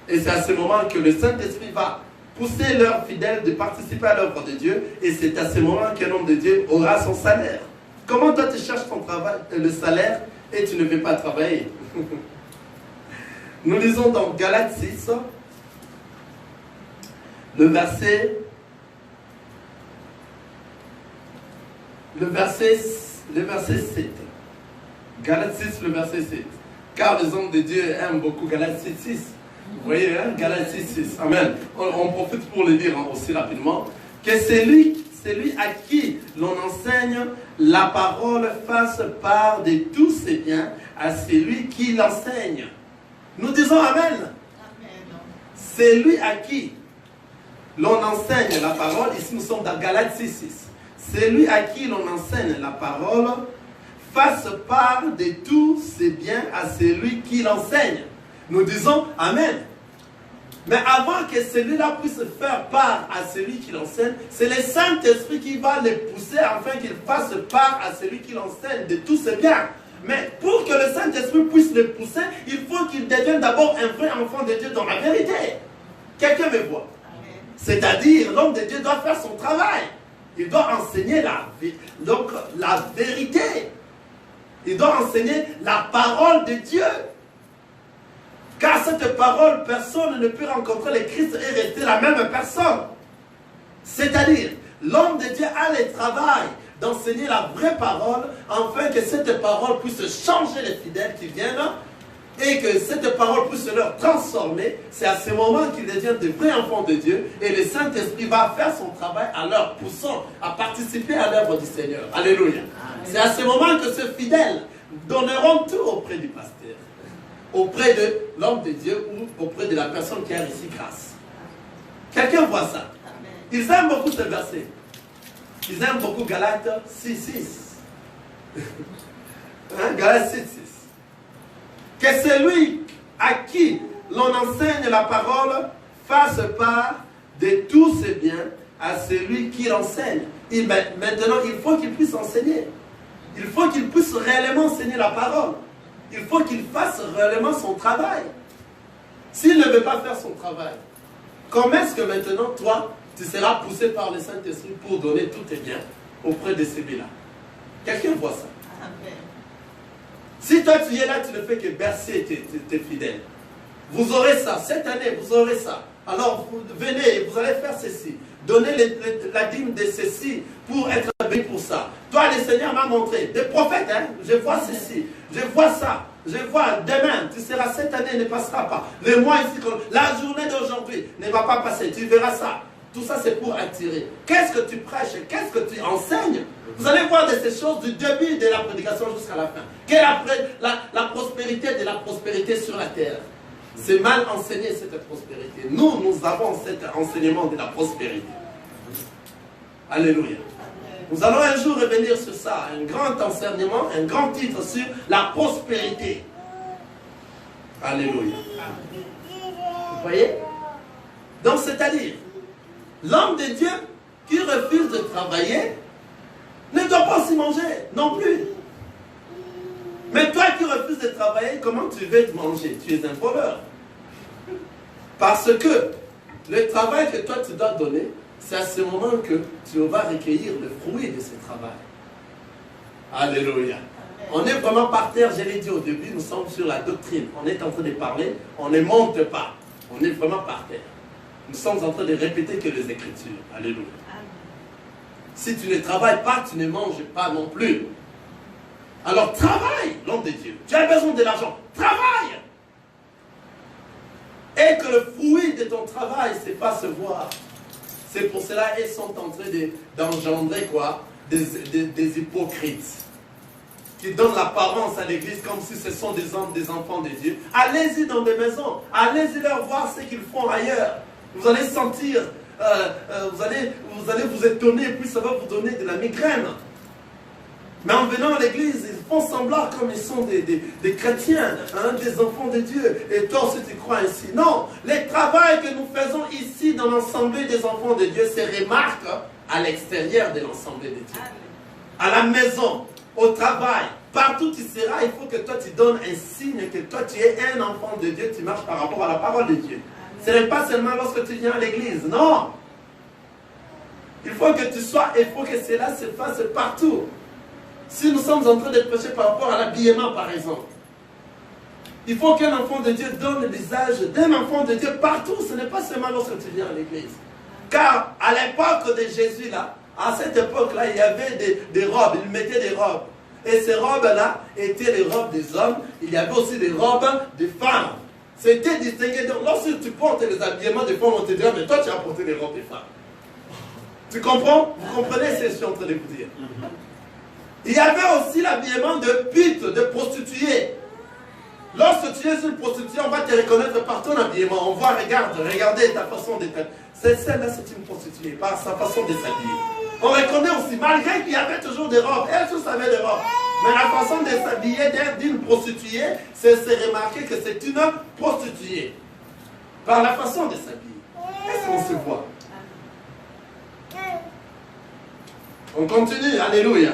Et c'est à ce moment que le Saint-Esprit va pousser leurs fidèles de participer à l'œuvre de Dieu. Et c'est à ce moment qu'un homme de Dieu aura son salaire. Comment toi tu cherches ton travail, le salaire, et tu ne veux pas travailler? Nous lisons dans Galates 6, le verset 7. Galates 6, le verset 7. Car les hommes de Dieu aiment beaucoup Galates 6.6. Vous voyez, hein? Galates 6.6. Amen. On profite pour le dire aussi rapidement. Que c'est lui à qui l'on enseigne la parole fasse part de tous ses biens à celui qui l'enseigne. Nous disons Amen. C'est lui à qui l'on enseigne la parole. Ici nous sommes dans Galates 6.6. C'est lui à qui l'on enseigne la parole fasse part de tous ses biens à celui qui l'enseigne. Nous disons Amen. Mais avant que celui-là puisse faire part à celui qui l'enseigne, c'est le Saint-Esprit qui va le pousser afin qu'il fasse part à celui qui l'enseigne de tous ses biens. Mais pour que le Saint-Esprit puisse le pousser, il faut qu'il devienne d'abord un vrai enfant de Dieu dans la vérité. Quelqu'un me voit. C'est-à-dire, l'homme de Dieu doit faire son travail. Il doit enseigner la vérité. Il doit enseigner la parole de Dieu. Car cette parole, personne ne peut rencontrer le Christ et rester la même personne. C'est-à-dire, l'homme de Dieu a le travail d'enseigner la vraie parole, afin que cette parole puisse changer les fidèles qui viennent, et que cette parole puisse leur transformer. C'est à ce moment qu'ils deviennent de vrais enfants de Dieu, et le Saint-Esprit va faire son travail en leur poussant à participer à l'œuvre du Seigneur. Alléluia. C'est à ce moment que ces fidèles donneront tout auprès du pasteur, auprès de l'homme de Dieu ou auprès de la personne qui a reçu grâce. Quelqu'un voit ça? Ils aiment beaucoup ce verset. Ils aiment beaucoup Galates 6.6. Hein? Galates 6.6. Que celui à qui l'on enseigne la parole fasse part de tous ses biens à celui qui l'enseigne. Maintenant, il faut qu'il puisse enseigner. Il faut qu'il puisse réellement enseigner la parole. Il faut qu'il fasse réellement son travail. S'il ne veut pas faire son travail, comment est-ce que maintenant, toi, tu seras poussé par le Saint-Esprit pour donner tous tes biens auprès de celui-là? Quelqu'un voit ça? Amen. Si toi, tu es là, tu ne fais que bercer tes fidèles. Vous aurez ça. Cette année, vous aurez ça. Alors, vous venez, vous allez faire ceci. Donnez la dîme de ceci pour être béni pour ça. Toi, le Seigneur m'a montré. Des prophètes, hein, je vois ceci. Je vois ça. Je vois demain, tu seras cette année, ne passera pas. Le mois ici, la journée d'aujourd'hui ne va pas passer. Tu verras ça. Tout ça, c'est pour attirer. Qu'est-ce que tu prêches? Qu'est-ce que tu enseignes? Vous allez voir de ces choses du début de la prédication jusqu'à la fin. Quelle est la prospérité de la prospérité sur la terre? C'est mal enseigné cette prospérité. Nous avons cet enseignement de la prospérité. Alléluia. Nous allons un jour revenir sur ça. Un grand enseignement, un grand titre sur la prospérité. Alléluia. Vous voyez? Donc, c'est-à-dire, l'homme de Dieu qui refuse de travailler ne doit pas aussi manger non plus. Mais toi qui refuses de travailler, comment tu veux te manger? Tu es un voleur. Parce que le travail que toi tu dois donner, c'est à ce moment que tu vas recueillir le fruit de ce travail. Alléluia. On est vraiment par terre, je l'ai dit au début, nous sommes sur la doctrine. On est en train de parler, on ne monte pas. On est vraiment par terre. Nous sommes en train de répéter que les Écritures. Alléluia. Si tu ne travailles pas, tu ne manges pas non plus. Alors travaille, l'homme de Dieu. Tu as besoin de l'argent. Travaille. Et que le fruit de ton travail se fasse voir. C'est pour cela qu'ils sont en train d'engendrer quoi? Des hypocrites. Qui donnent l'apparence à l'église comme si ce sont des enfants de Dieu. Allez-y dans des maisons. Allez-y leur voir ce qu'ils font ailleurs. Vous allez sentir, vous allez vous étonner, puis ça va vous donner de la migraine. Mais en venant à l'église, ils font semblant comme ils sont des chrétiens, hein, des enfants de Dieu. Et toi aussi tu crois ainsi. Non, le travail que nous faisons ici dans l'assemblée des enfants de Dieu se remarque à l'extérieur de l'assemblée de Dieu. À la maison, au travail, partout où tu seras, il faut que toi tu donnes un signe que toi tu es un enfant de Dieu, tu marches par rapport à la parole de Dieu. Ce n'est pas seulement lorsque tu viens à l'église, non. Il faut que tu sois, il faut que cela se fasse partout. Si nous sommes en train de prêcher par rapport à l'habillement, par exemple, il faut qu'un enfant de Dieu donne le visage d'un enfant de Dieu partout. Ce n'est pas seulement lorsque tu viens à l'église. Car à l'époque de Jésus, là, à cette époque-là, il y avait des robes, il mettait des robes. Et ces robes-là étaient les robes des hommes. Il y avait aussi des robes des femmes. C'était distingué. Donc, lorsque tu portes les habillements des femmes, on te dira, mais toi, tu as porté les robes des femmes. Tu comprends? Vous comprenez ce que je suis en train de vous dire? Il y avait aussi l'habillement de pute, de prostituée. Lorsque tu es une prostituée, on va te reconnaître par ton habillement. On voit, regardez ta façon d'être. Celle-là, c'est une prostituée, par sa façon de s'habiller. On reconnaît aussi, malgré qu'il y avait toujours des robes. Elle tous avait des robes. Mais la façon de s'habiller d'une prostituée, c'est remarquer que c'est une prostituée. Par la façon de s'habiller. Est-ce qu'on se voit? On continue, alléluia.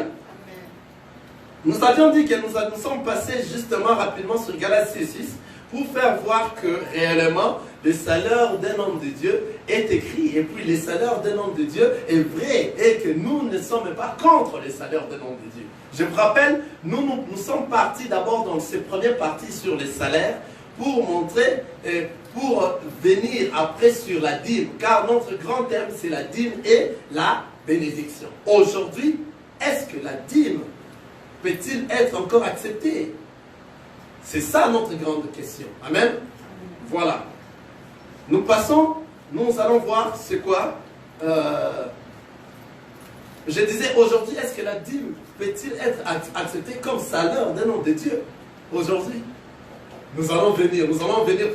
Nous avions dit que nous sommes passés justement rapidement sur Galates 6 pour faire voir que réellement le salaire d'un homme de Dieu est écrit. Et puis le salaire d'un homme de Dieu est vrai et que nous ne sommes pas contre le salaire d'un homme de Dieu. Je vous rappelle, nous sommes partis d'abord dans ces premières parties sur les salaires pour montrer, pour venir après sur la dîme. Car notre grand thème c'est la dîme et la bénédiction. Aujourd'hui, est-ce que la dîme peut-il être encore accepté? C'est ça notre grande question. Amen. Voilà. Nous passons, nous allons voir c'est quoi. Je disais aujourd'hui, est-ce que la dîme peut-il être accepté comme salaire d'un homme de Dieu? Aujourd'hui, nous allons venir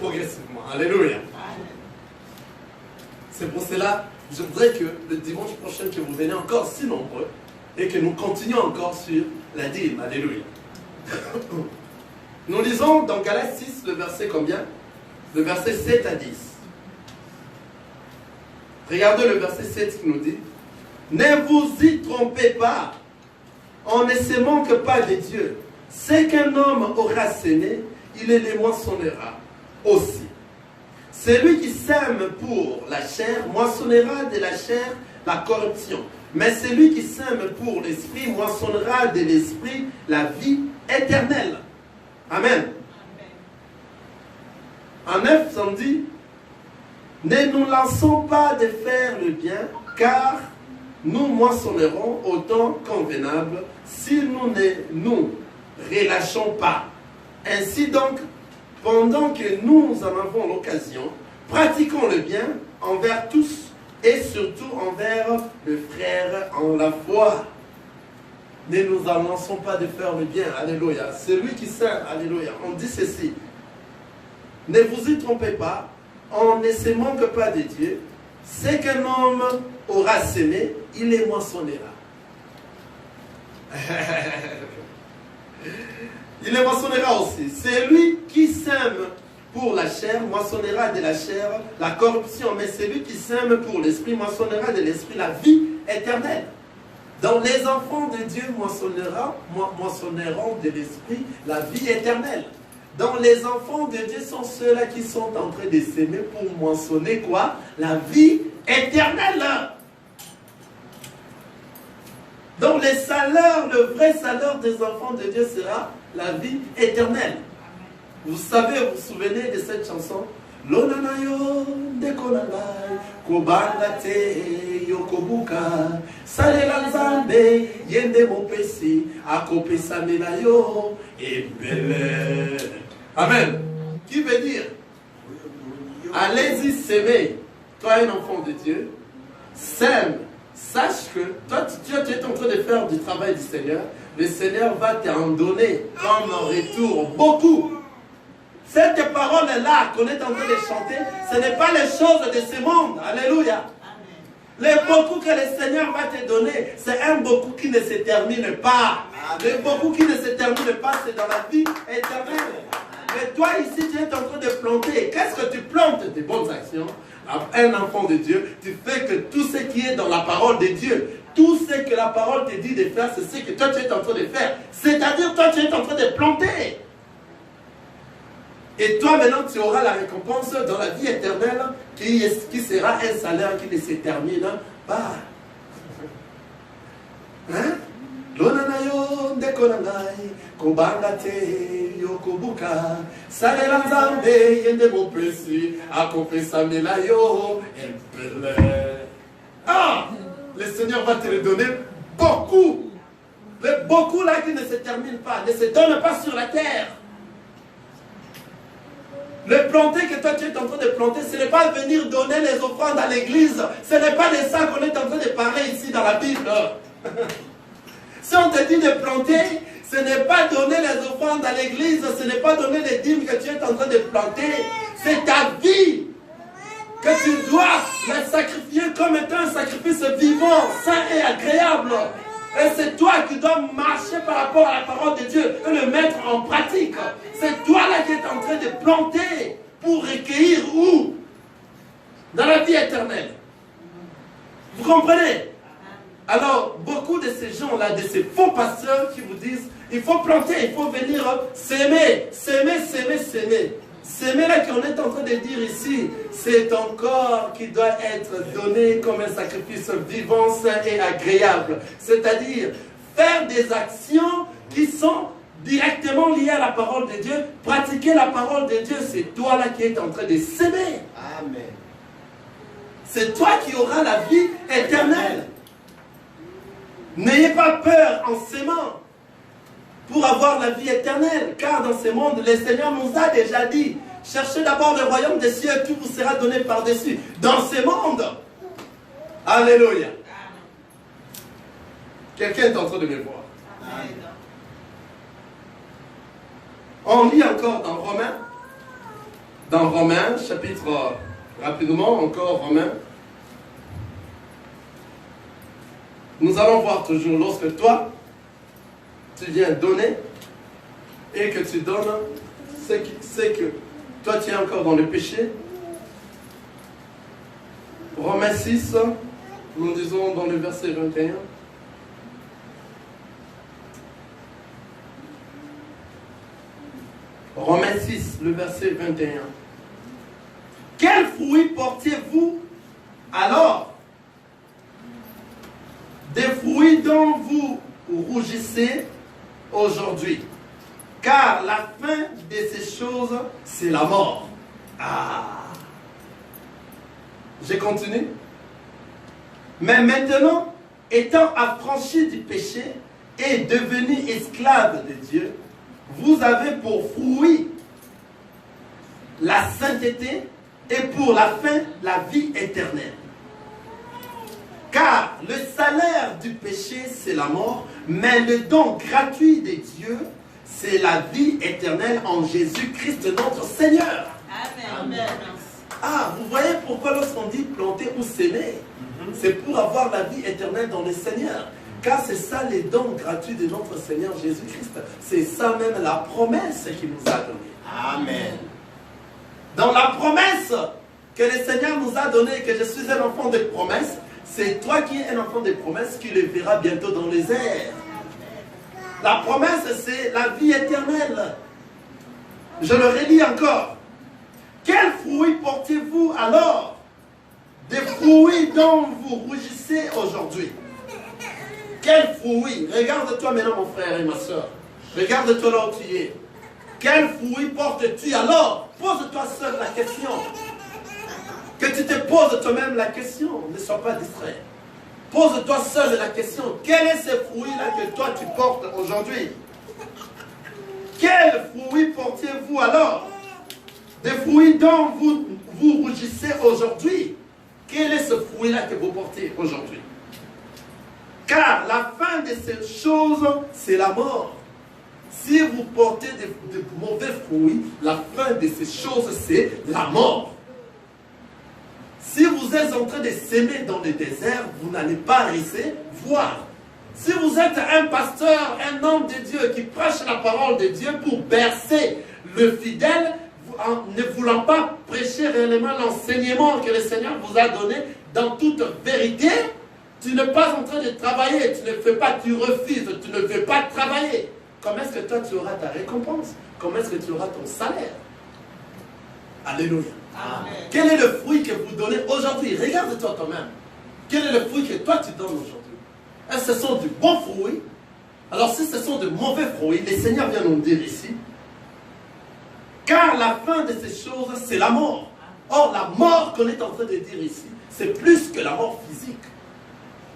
progressivement. Alléluia. C'est pour cela, je voudrais que le dimanche prochain, que vous venez encore si nombreux et que nous continuions encore sur la dîme. Alléluia. Nous lisons dans Galates 6, le verset combien? Le verset 7 à 10. Regardez le verset 7 qui nous dit: ne vous y trompez pas, on ne se manque pas de Dieu. Ce qu'un homme aura semé, il les moissonnera aussi. Celui qui sème pour la chair moissonnera de la chair la corruption. Mais celui qui sème pour l'esprit moissonnera de l'esprit la vie éternelle. Amen. En 9, ça me dit: ne nous lassons pas de faire le bien, car nous moissonnerons au temps convenable si nous ne nous relâchons pas. Ainsi donc, pendant que nous en avons l'occasion, pratiquons le bien envers tous et surtout envers le frère en la foi. Ne nous en lassons pas de faire le bien. Alléluia. Celui qui sert, alléluia. On dit ceci: ne vous y trompez pas, on ne se manque pas de Dieu. Ce qu'un homme aura semé, il les moissonnera. Il les moissonnera aussi. Celui qui sème pour la chair moissonnera de la chair la corruption, mais celui qui sème pour l'esprit moissonnera de l'esprit la vie éternelle. Donc les enfants de Dieu moissonneront de l'esprit la vie éternelle. Donc les enfants de Dieu sont ceux-là qui sont en train de s'aimer pour moissonner quoi? La vie éternelle. Donc le salaire, le vrai salaire des enfants de Dieu sera la vie éternelle. Vous savez, vous vous souvenez de cette chanson? Lonanayo dekonangai kobangate yokobuka salela nzambe yende mopesi akopesa menayo ebele. Amen. Qui veut dire, allez-y s'aimer. Toi, un enfant de Dieu, sème. Sache que toi, tu es en train de faire du travail du Seigneur. Le Seigneur va t'en donner comme retour beaucoup. Cette parole-là qu'on est en train de chanter, ce n'est pas les choses de ce monde. Alléluia. Les beaucoup que le Seigneur va te donner, c'est un beaucoup qui ne se termine pas. Le beaucoup qui ne se termine pas, c'est dans la vie éternelle. Mais toi ici, tu es en train de planter. Qu'est-ce que tu plantes? Des bonnes actions. Un enfant de Dieu, tu fais que tout ce qui est dans la parole de Dieu, tout ce que la parole te dit de faire, c'est ce que toi tu es en train de faire. C'est-à-dire, toi tu es en train de planter. Et toi maintenant tu auras la récompense dans la vie éternelle qui sera un salaire qui ne se termine pas. Hein? Lonanayo ndekonangai kobangate yokobuka salela nzambe yende mopesi akopesa melayo ebele. Ah! Le Seigneur va te le donner beaucoup. beaucoup là qui ne se terminent pas, ne se donnent pas sur la terre. Le planter que toi tu es en train de planter, ce n'est pas venir donner les offrandes à l'église. Ce n'est pas de ça qu'on est en train de parler ici dans la Bible. Si on te dit de planter, ce n'est pas donner les offrandes à l'église, ce n'est pas donner les dîmes que tu es en train de planter. C'est ta vie que tu dois la sacrifier comme étant un sacrifice vivant, sain et agréable. Et c'est toi qui dois marcher par rapport à la parole de Dieu et le mettre en pratique. C'est toi là qui es en train de planter pour recueillir où? Dans la vie éternelle. Vous comprenez? Alors, beaucoup de ces gens-là, de ces faux pasteurs qui vous disent, il faut planter, il faut venir s'aimer, s'aimer, s'aimer, s'aimer. S'aimer là qu'on est en train de dire ici, c'est ton corps qui doit être donné comme un sacrifice vivant, sain et agréable. C'est-à-dire, faire des actions qui sont directement liées à la parole de Dieu. Pratiquer la parole de Dieu, c'est toi là qui es en train de s'aimer. Amen. C'est toi qui auras la vie éternelle. N'ayez pas peur en s'aimant pour avoir la vie éternelle, car dans ce monde, le Seigneur nous a déjà dit, cherchez d'abord le royaume des cieux et tout vous sera donné par-dessus. Dans ce monde, alléluia. Quelqu'un est en train de me voir. Amen. On lit encore dans Romains. Dans Romains, chapitre, rapidement, encore Romains. Nous allons voir toujours, lorsque toi, tu viens donner, et que tu donnes, c'est que toi tu es encore dans le péché. Romains 6, nous disons dans le verset 21. Romains 6, le verset 21. Quel fruit portiez-vous alors? Des fruits dont vous rougissez aujourd'hui. Car la fin de ces choses, c'est la mort. Ah! Je continue. Mais maintenant, étant affranchis du péché et devenus esclaves de Dieu, vous avez pour fruit la sainteté et pour la fin, la vie éternelle. Car le salaire du péché, c'est la mort, mais le don gratuit de Dieu, c'est la vie éternelle en Jésus-Christ notre Seigneur. Amen. Ah, vous voyez pourquoi lorsqu'on dit planter ou s'aimer, c'est pour avoir la vie éternelle dans le Seigneur. Car c'est ça les dons gratuits de notre Seigneur Jésus-Christ. C'est ça même la promesse qu'il nous a donnée. Amen. Dans la promesse que le Seigneur nous a donnée, que je suis un enfant de promesse, c'est toi qui es un enfant de promesse qui le verra bientôt dans les airs. La promesse, c'est la vie éternelle. Je le redis encore. Quel fruit portez-vous alors? Des fruits dont vous rougissez aujourd'hui. Quel fruit? Regarde-toi maintenant, mon frère et ma soeur. Regarde-toi là où tu es. Quel fruit portes-tu alors? Pose-toi seul la question. Que tu te poses toi-même la question. Ne sois pas distrait. Pose-toi seul la question. Quel est ce fruit-là que toi tu portes aujourd'hui? Quel fruit portiez-vous alors? Des fruits dont vous rougissez aujourd'hui. Quel est ce fruit-là que vous portez aujourd'hui? Car la fin de ces choses, c'est la mort. Si vous portez de mauvais fruits, la fin de ces choses, c'est la mort. Si vous êtes en train de s'aimer dans le désert, vous n'allez pas rester voir. Si vous êtes un pasteur, un homme de Dieu qui prêche la parole de Dieu pour bercer le fidèle, en ne voulant pas prêcher réellement l'enseignement que le Seigneur vous a donné dans toute vérité, tu n'es pas en train de travailler, tu ne fais pas, tu refuses, tu ne veux pas travailler. Comment est-ce que toi tu auras ta récompense? Comment est-ce que tu auras ton salaire? Alléluia. Amen. Quel est le fruit que vous donnez aujourd'hui? Regarde-toi toi-même. Quel est le fruit que toi tu donnes aujourd'hui? Est-ce que ce sont de bons fruits? Alors si ce sont de mauvais fruits, le Seigneur vient nous dire ici, car la fin de ces choses, c'est la mort. Or, la mort qu'on est en train de dire ici, c'est plus que la mort physique.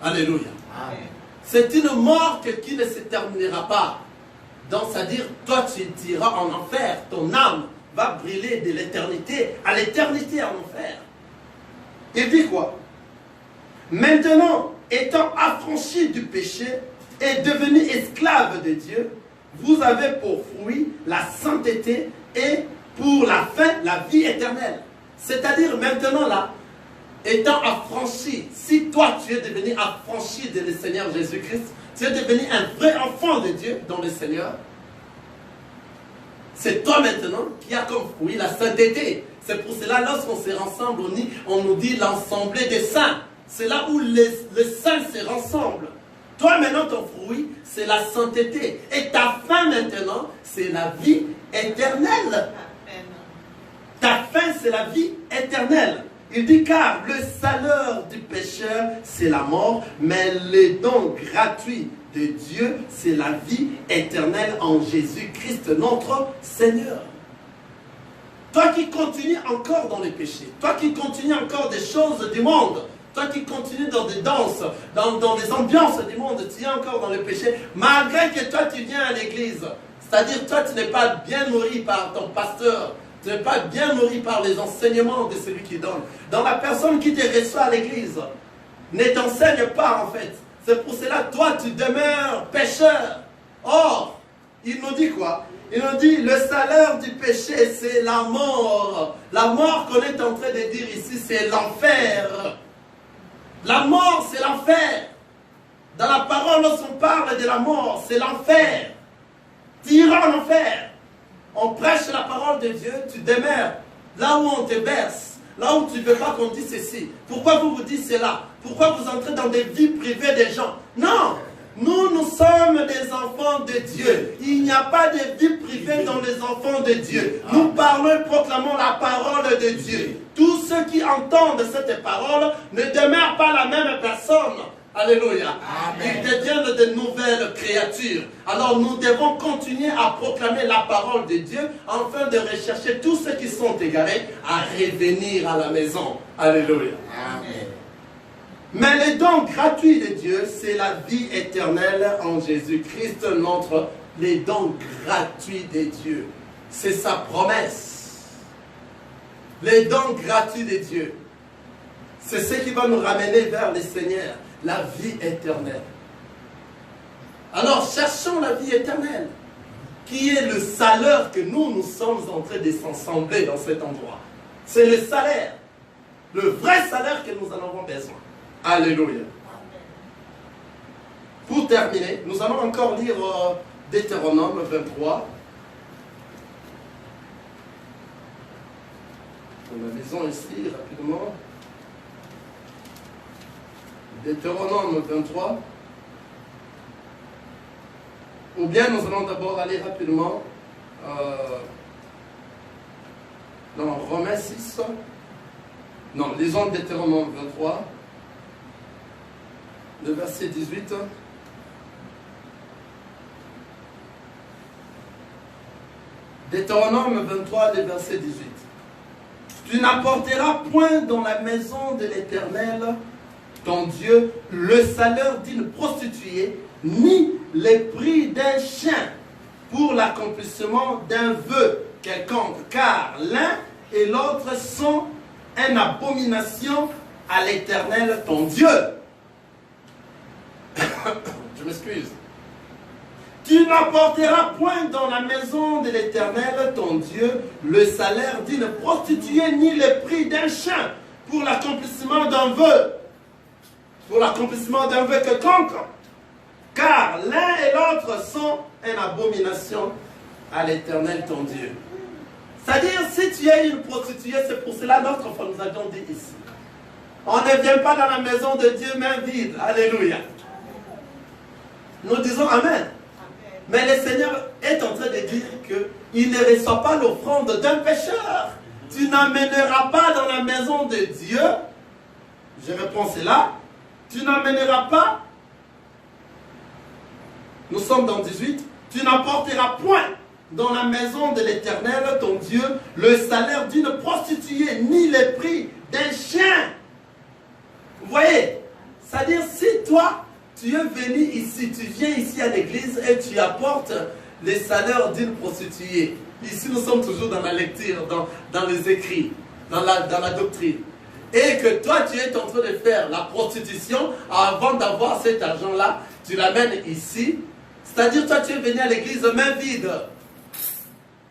Alléluia. Amen. C'est une mort qui ne se terminera pas. Donc, c'est-à-dire, toi, tu iras en enfer. Ton âme va brûler de l'éternité à l'éternité en enfer. Il dit quoi? Maintenant, étant affranchi du péché et devenu esclave de Dieu, vous avez pour fruit la sainteté et pour la fin, la vie éternelle. C'est-à-dire, maintenant là, étant affranchi, si toi tu es devenu affranchi de le Seigneur Jésus-Christ, tu es devenu un vrai enfant de Dieu dans le Seigneur, c'est toi maintenant qui as comme fruit la sainteté. C'est pour cela, lorsqu'on se rassemble, on nous dit l'ensemble des saints. C'est là où les saints se rassemblent. Toi maintenant, ton fruit, c'est la sainteté. Et ta fin maintenant, c'est la vie éternelle. Ta fin, c'est la vie éternelle. Il dit, car le salaire du pécheur, c'est la mort, mais le don gratuit de Dieu, c'est la vie éternelle en Jésus-Christ, notre Seigneur. Toi qui continues encore dans les péchés, toi qui continues encore des choses du monde, toi qui continues dans des danses, dans des ambiances du monde, tu es encore dans le péché, malgré que toi tu viens à l'église. C'est-à-dire, toi tu n'es pas bien nourri par ton pasteur, tu n'es pas bien nourri par les enseignements de celui qui donne. Dans la personne qui te reçoit à l'église, ne t'enseigne pas en fait. C'est pour cela, toi tu demeures pécheur. Or, il nous dit quoi? Il nous dit, le salaire du péché, c'est la mort. La mort qu'on est en train de dire ici, c'est l'enfer. La mort, c'est l'enfer. Dans la parole, lorsqu'on parle de la mort, c'est l'enfer. Tu iras en enfer. On prêche la parole de Dieu, tu demeures là où on te berce, là où tu ne veux pas qu'on dise ceci. Pourquoi vous dites cela? Pourquoi vous entrez dans des vies privées des gens? Non! Nous sommes des enfants de Dieu. Il n'y a pas de vie privée dans les enfants de Dieu. Nous parlons et proclamons la parole de Dieu. Tous ceux qui entendent cette parole ne demeurent pas la même personne. Alléluia. Ils deviennent de nouvelles créatures. Alors nous devons continuer à proclamer la parole de Dieu afin de rechercher tous ceux qui sont égarés à revenir à la maison. Alléluia. Amen. Mais le don gratuit de Dieu, c'est la vie éternelle en Jésus-Christ, le don gratuit de Dieu. C'est sa promesse. Le don gratuit de Dieu, c'est ce qui va nous ramener vers le Seigneur, la vie éternelle. Alors, cherchons la vie éternelle, qui est le salaire que nous sommes en train de s'assembler dans cet endroit. C'est le salaire, le vrai salaire que nous en avons besoin. Alléluia. Pour terminer, nous allons encore lire Deutéronome 23. On a maison ici, rapidement. Deutéronome 23. Ou bien nous allons d'abord aller rapidement dans Romains 6. Non, lisons Deutéronome 23. Le verset 18. Deutéronome 23, le verset 18. Tu n'apporteras point dans la maison de l'Éternel, ton Dieu, le salaire d'une prostituée, ni le prix d'un chien pour l'accomplissement d'un vœu quelconque, car l'un et l'autre sont une abomination à l'Éternel, ton Dieu. Je m'excuse. Tu n'apporteras point dans la maison de l'Éternel, ton Dieu, le salaire d'une prostituée, ni le prix d'un chien, pour l'accomplissement d'un vœu. Pour l'accomplissement d'un vœu quelconque. Car l'un et l'autre sont une abomination à l'Éternel, ton Dieu. C'est-à-dire, si tu es une prostituée, c'est pour cela notre foi, nous avions dit ici. On ne vient pas dans la maison de Dieu main vide. Alléluia. Nous disons Amen. Mais le Seigneur est en train de dire qu'il ne reçoit pas l'offrande d'un pécheur. Tu n'amèneras pas dans la maison de Dieu. Je reprends cela. Tu n'amèneras pas. Nous sommes dans 18. Tu n'apporteras point dans la maison de l'Éternel, ton Dieu, le salaire d'une prostituée, ni le prix d'un chien. Vous voyez? C'est-à-dire, si toi, tu es venu ici, tu viens ici à l'église et tu apportes les salaires d'une prostituée. Ici, nous sommes toujours dans la lecture, dans les écrits, dans la doctrine. Et que toi, tu es en train de faire la prostitution avant d'avoir cet argent-là, tu l'amènes ici. C'est-à-dire, toi, tu es venu à l'église main vide.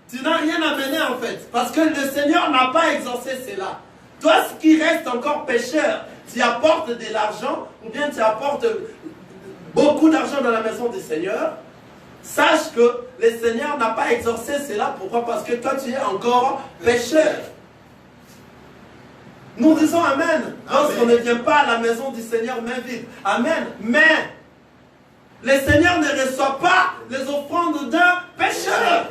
Tu n'as rien amené en fait, parce que le Seigneur n'a pas exaucé cela. Toi, ce qui reste encore pécheur, tu apportes de l'argent, ou bien tu apportes beaucoup d'argent dans la maison du Seigneur. Sache que le Seigneur n'a pas exaucé cela. Pourquoi? Parce que toi, tu es encore pécheur. Nous disons Amen. Lorsqu'on ne vient pas à la maison du Seigneur main vide. Amen. Mais le Seigneur ne reçoit pas les offrandes d'un pécheur.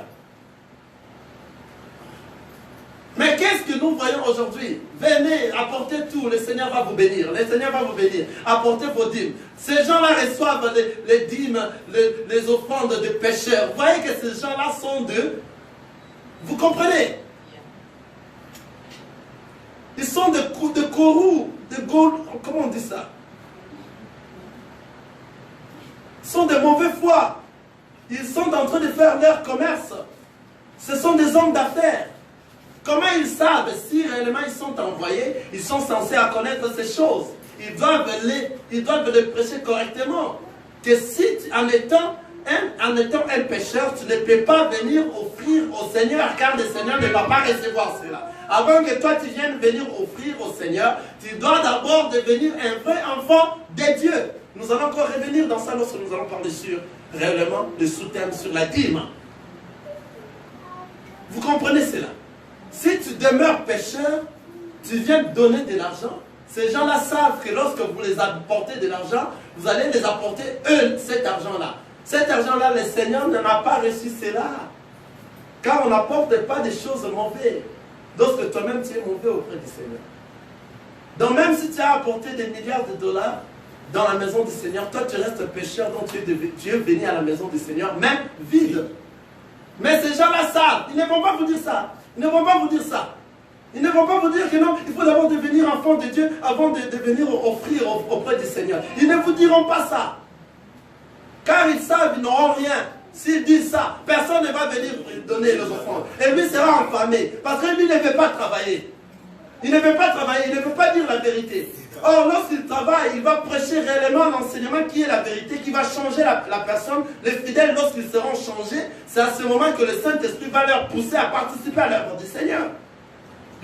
Mais qu'est-ce que nous voyons aujourd'hui? Venez, apportez tout, le Seigneur va vous bénir. Le Seigneur va vous bénir. Apportez vos dîmes. Ces gens-là reçoivent les dîmes, les offrandes de pécheurs. Vous voyez que ces gens-là sont de... Vous comprenez? Ils sont de gourous, de gourous, comment on dit ça? Ils sont de mauvais foi. Ils sont en train de faire leur commerce. Ce sont des hommes d'affaires. Comment ils savent si réellement ils sont envoyés, ils sont censés à connaître ces choses? Ils doivent les prêcher correctement. Que si, en étant un pécheur, tu ne peux pas venir offrir au Seigneur, car le Seigneur ne va pas recevoir cela. Avant que toi tu viennes venir offrir au Seigneur, tu dois d'abord devenir un vrai enfant de Dieu. Nous allons encore revenir dans ça lorsque nous allons parler sur réellement le sous-thème sur la dîme. Vous comprenez cela? Si tu demeures pécheur, tu viens donner de l'argent. Ces gens-là savent que lorsque vous les apportez de l'argent, vous allez les apporter eux, cet argent-là. Cet argent-là, le Seigneur n'a pas reçu cela. Car on n'apporte pas des choses mauvaises. Lorsque toi-même tu es mauvais auprès du Seigneur. Donc même si tu as apporté des milliards de dollars dans la maison du Seigneur, toi tu restes pécheur, donc tu es venu à la maison du Seigneur, même vide. Mais ces gens-là savent, ils ne vont pas vous dire ça. Ils ne vont pas vous dire ça. Ils ne vont pas vous dire que non, il faut d'abord devenir enfant de Dieu avant de venir offrir auprès du Seigneur. Ils ne vous diront pas ça. Car ils savent, ils n'auront rien. S'ils disent ça, personne ne va venir donner les offrandes. Et lui sera enflammé. Parce que lui ne veut pas travailler. Il ne veut pas travailler, il ne veut pas dire la vérité. Or, lorsqu'il travaille, il va prêcher réellement l'enseignement qui est la vérité, qui va changer la personne. Les fidèles, lorsqu'ils seront changés, c'est à ce moment que le Saint-Esprit va leur pousser à participer à l'œuvre du Seigneur.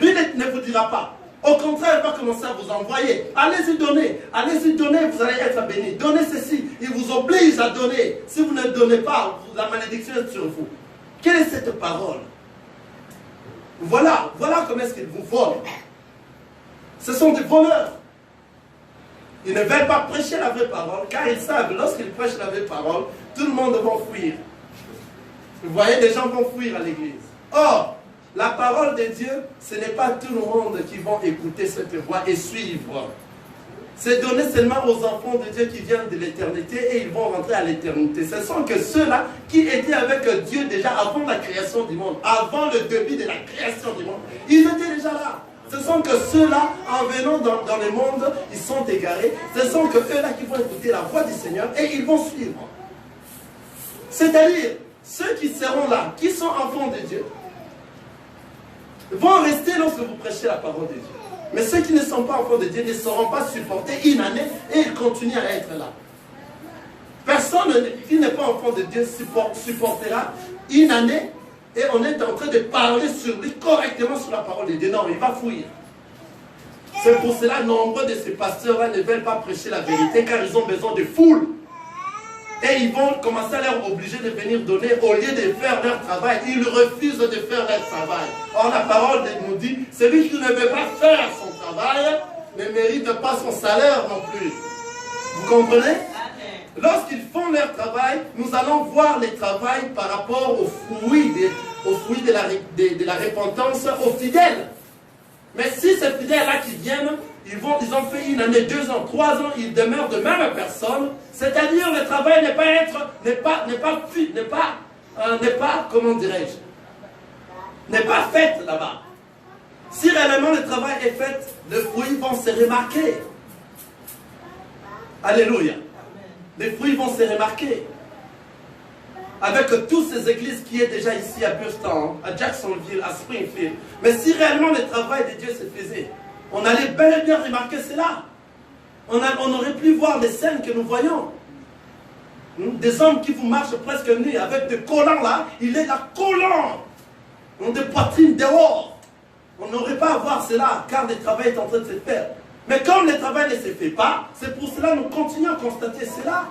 Lui ne vous dira pas. Au contraire, il va commencer à vous envoyer. Allez-y donner, vous allez être bénis. Donnez ceci, il vous oblige à donner. Si vous ne donnez pas, la malédiction est sur vous. Quelle est cette parole? Voilà comment est-ce qu'ils vous volent. Ce sont des voleurs. Ils ne veulent pas prêcher la vraie parole, car ils savent que lorsqu'ils prêchent la vraie parole, tout le monde va fuir. Vous voyez, les gens vont fuir à l'église. Or, la parole de Dieu, ce n'est pas tout le monde qui va écouter cette voix et suivre. C'est donné seulement aux enfants de Dieu qui viennent de l'éternité et ils vont rentrer à l'éternité. Ce sont que ceux-là qui étaient avec Dieu déjà avant la création du monde, avant le début de la création du monde. Ils étaient déjà là. Ce sont que ceux-là, en venant dans le monde, ils sont égarés. Ce sont que eux-là qui vont écouter la voix du Seigneur et ils vont suivre. C'est-à-dire, ceux qui seront là, qui sont enfants de Dieu, vont rester lorsque vous prêchez la parole de Dieu. Mais ceux qui ne sont pas enfants de Dieu ne seront pas supportés une année et ils continuent à être là. Personne qui n'est pas enfant de Dieu supportera une année et on est en train de parler sur lui correctement sur la parole de Dieu. Non, il va fuir. C'est pour cela que nombreux de ces pasteurs-là ne veulent pas prêcher la vérité car ils ont besoin de foule. Et ils vont commencer à leur obliger de venir donner au lieu de faire leur travail. Ils refusent de faire leur travail. Or la parole nous dit, celui qui ne veut pas faire son travail ne mérite pas son salaire non plus. Vous comprenez? Lorsqu'ils font leur travail, nous allons voir le travail par rapport aux fruits de la repentance aux fidèles. Mais si ces fidèles-là qui viennent, ils ont fait une année, 2 ans, 3 ans, ils demeurent de même personne. C'est-à-dire le travail n'est pas, comment dirais-je, n'est pas fait là-bas. Si réellement le travail est fait, les fruits vont se remarquer. Alléluia. les fruits vont se remarquer. Avec toutes ces églises qui est déjà ici à Burston, à Jacksonville, à Springfield. Mais si réellement le travail de Dieu se faisait, on allait bel et bien remarquer cela. On aurait pu voir les scènes que nous voyons. Des hommes qui vous marchent presque nus avec des collants là. Il est là, collants. Des poitrines dehors. On n'aurait pas à voir cela car le travail est en train de se faire. Mais comme le travail ne se fait pas, c'est pour cela que nous continuons à constater cela.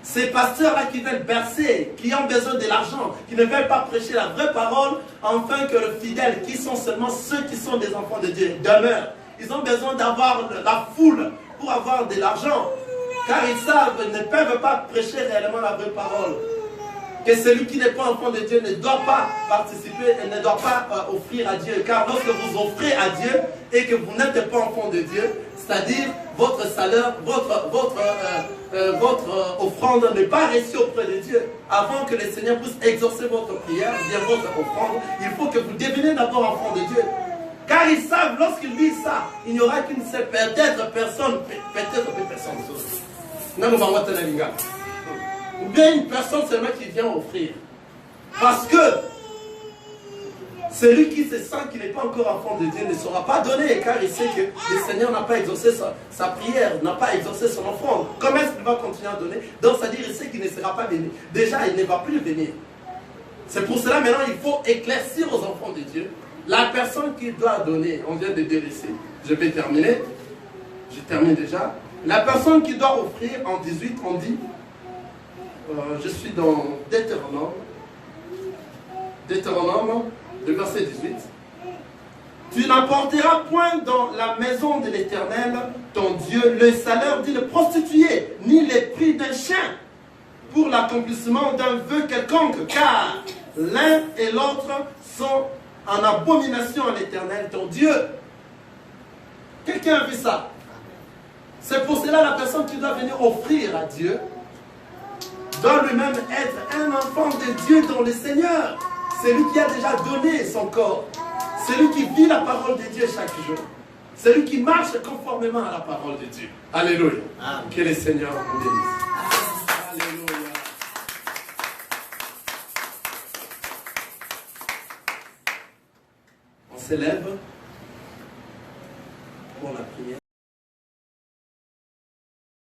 Ces pasteurs-là qui veulent bercer, qui ont besoin de l'argent, qui ne veulent pas prêcher la vraie parole, afin que les fidèles, qui sont seulement ceux qui sont des enfants de Dieu, demeurent. Ils ont besoin d'avoir la foule pour avoir de l'argent. Car ils savent, ils ne peuvent pas prêcher réellement la vraie parole. Que celui qui n'est pas enfant de Dieu ne doit pas participer et ne doit pas offrir à Dieu. Car lorsque vous offrez à Dieu et que vous n'êtes pas enfant de Dieu, c'est-à-dire votre salaire, votre offrande n'est pas reçue auprès de Dieu. Avant que le Seigneur puisse exaucer votre prière, bien votre offrande, il faut que vous deveniez d'abord enfant de Dieu. Car ils savent, lorsqu'ils disent ça, il n'y aura qu'une seule personne, ou bien une personne seulement qui vient offrir. Parce que celui qui se sent qu'il n'est pas encore enfant de Dieu ne sera pas donné, car il sait que le Seigneur n'a pas exaucé sa prière, n'a pas exaucé son offrande. Comment est-ce qu'il va continuer à donner? Donc c'est-à-dire il sait qu'il ne sera pas béni. Déjà, il ne va plus venir. C'est pour cela maintenant il faut éclaircir aux enfants de Dieu la personne qui doit donner. On vient de délaisser. Je vais terminer. Je termine déjà. La personne qui doit offrir, en 18, on dit, je suis dans Deutéronome, le verset 18. Tu n'apporteras point dans la maison de l'Éternel, ton Dieu, le salaire d'une prostituée, ni les prix d'un chien, pour l'accomplissement d'un vœu quelconque, car l'un et l'autre sont en abomination à l'Éternel, ton Dieu. Quelqu'un a vu ça? C'est pour cela la personne qui doit venir offrir à Dieu doit lui-même être un enfant de Dieu dans le Seigneur. Celui qui a déjà donné son corps. Celui qui vit la parole de Dieu chaque jour. Celui qui marche conformément à la parole de Dieu. Alléluia. Amen. Que le Seigneur vous bénisse. Alléluia. On s'élève.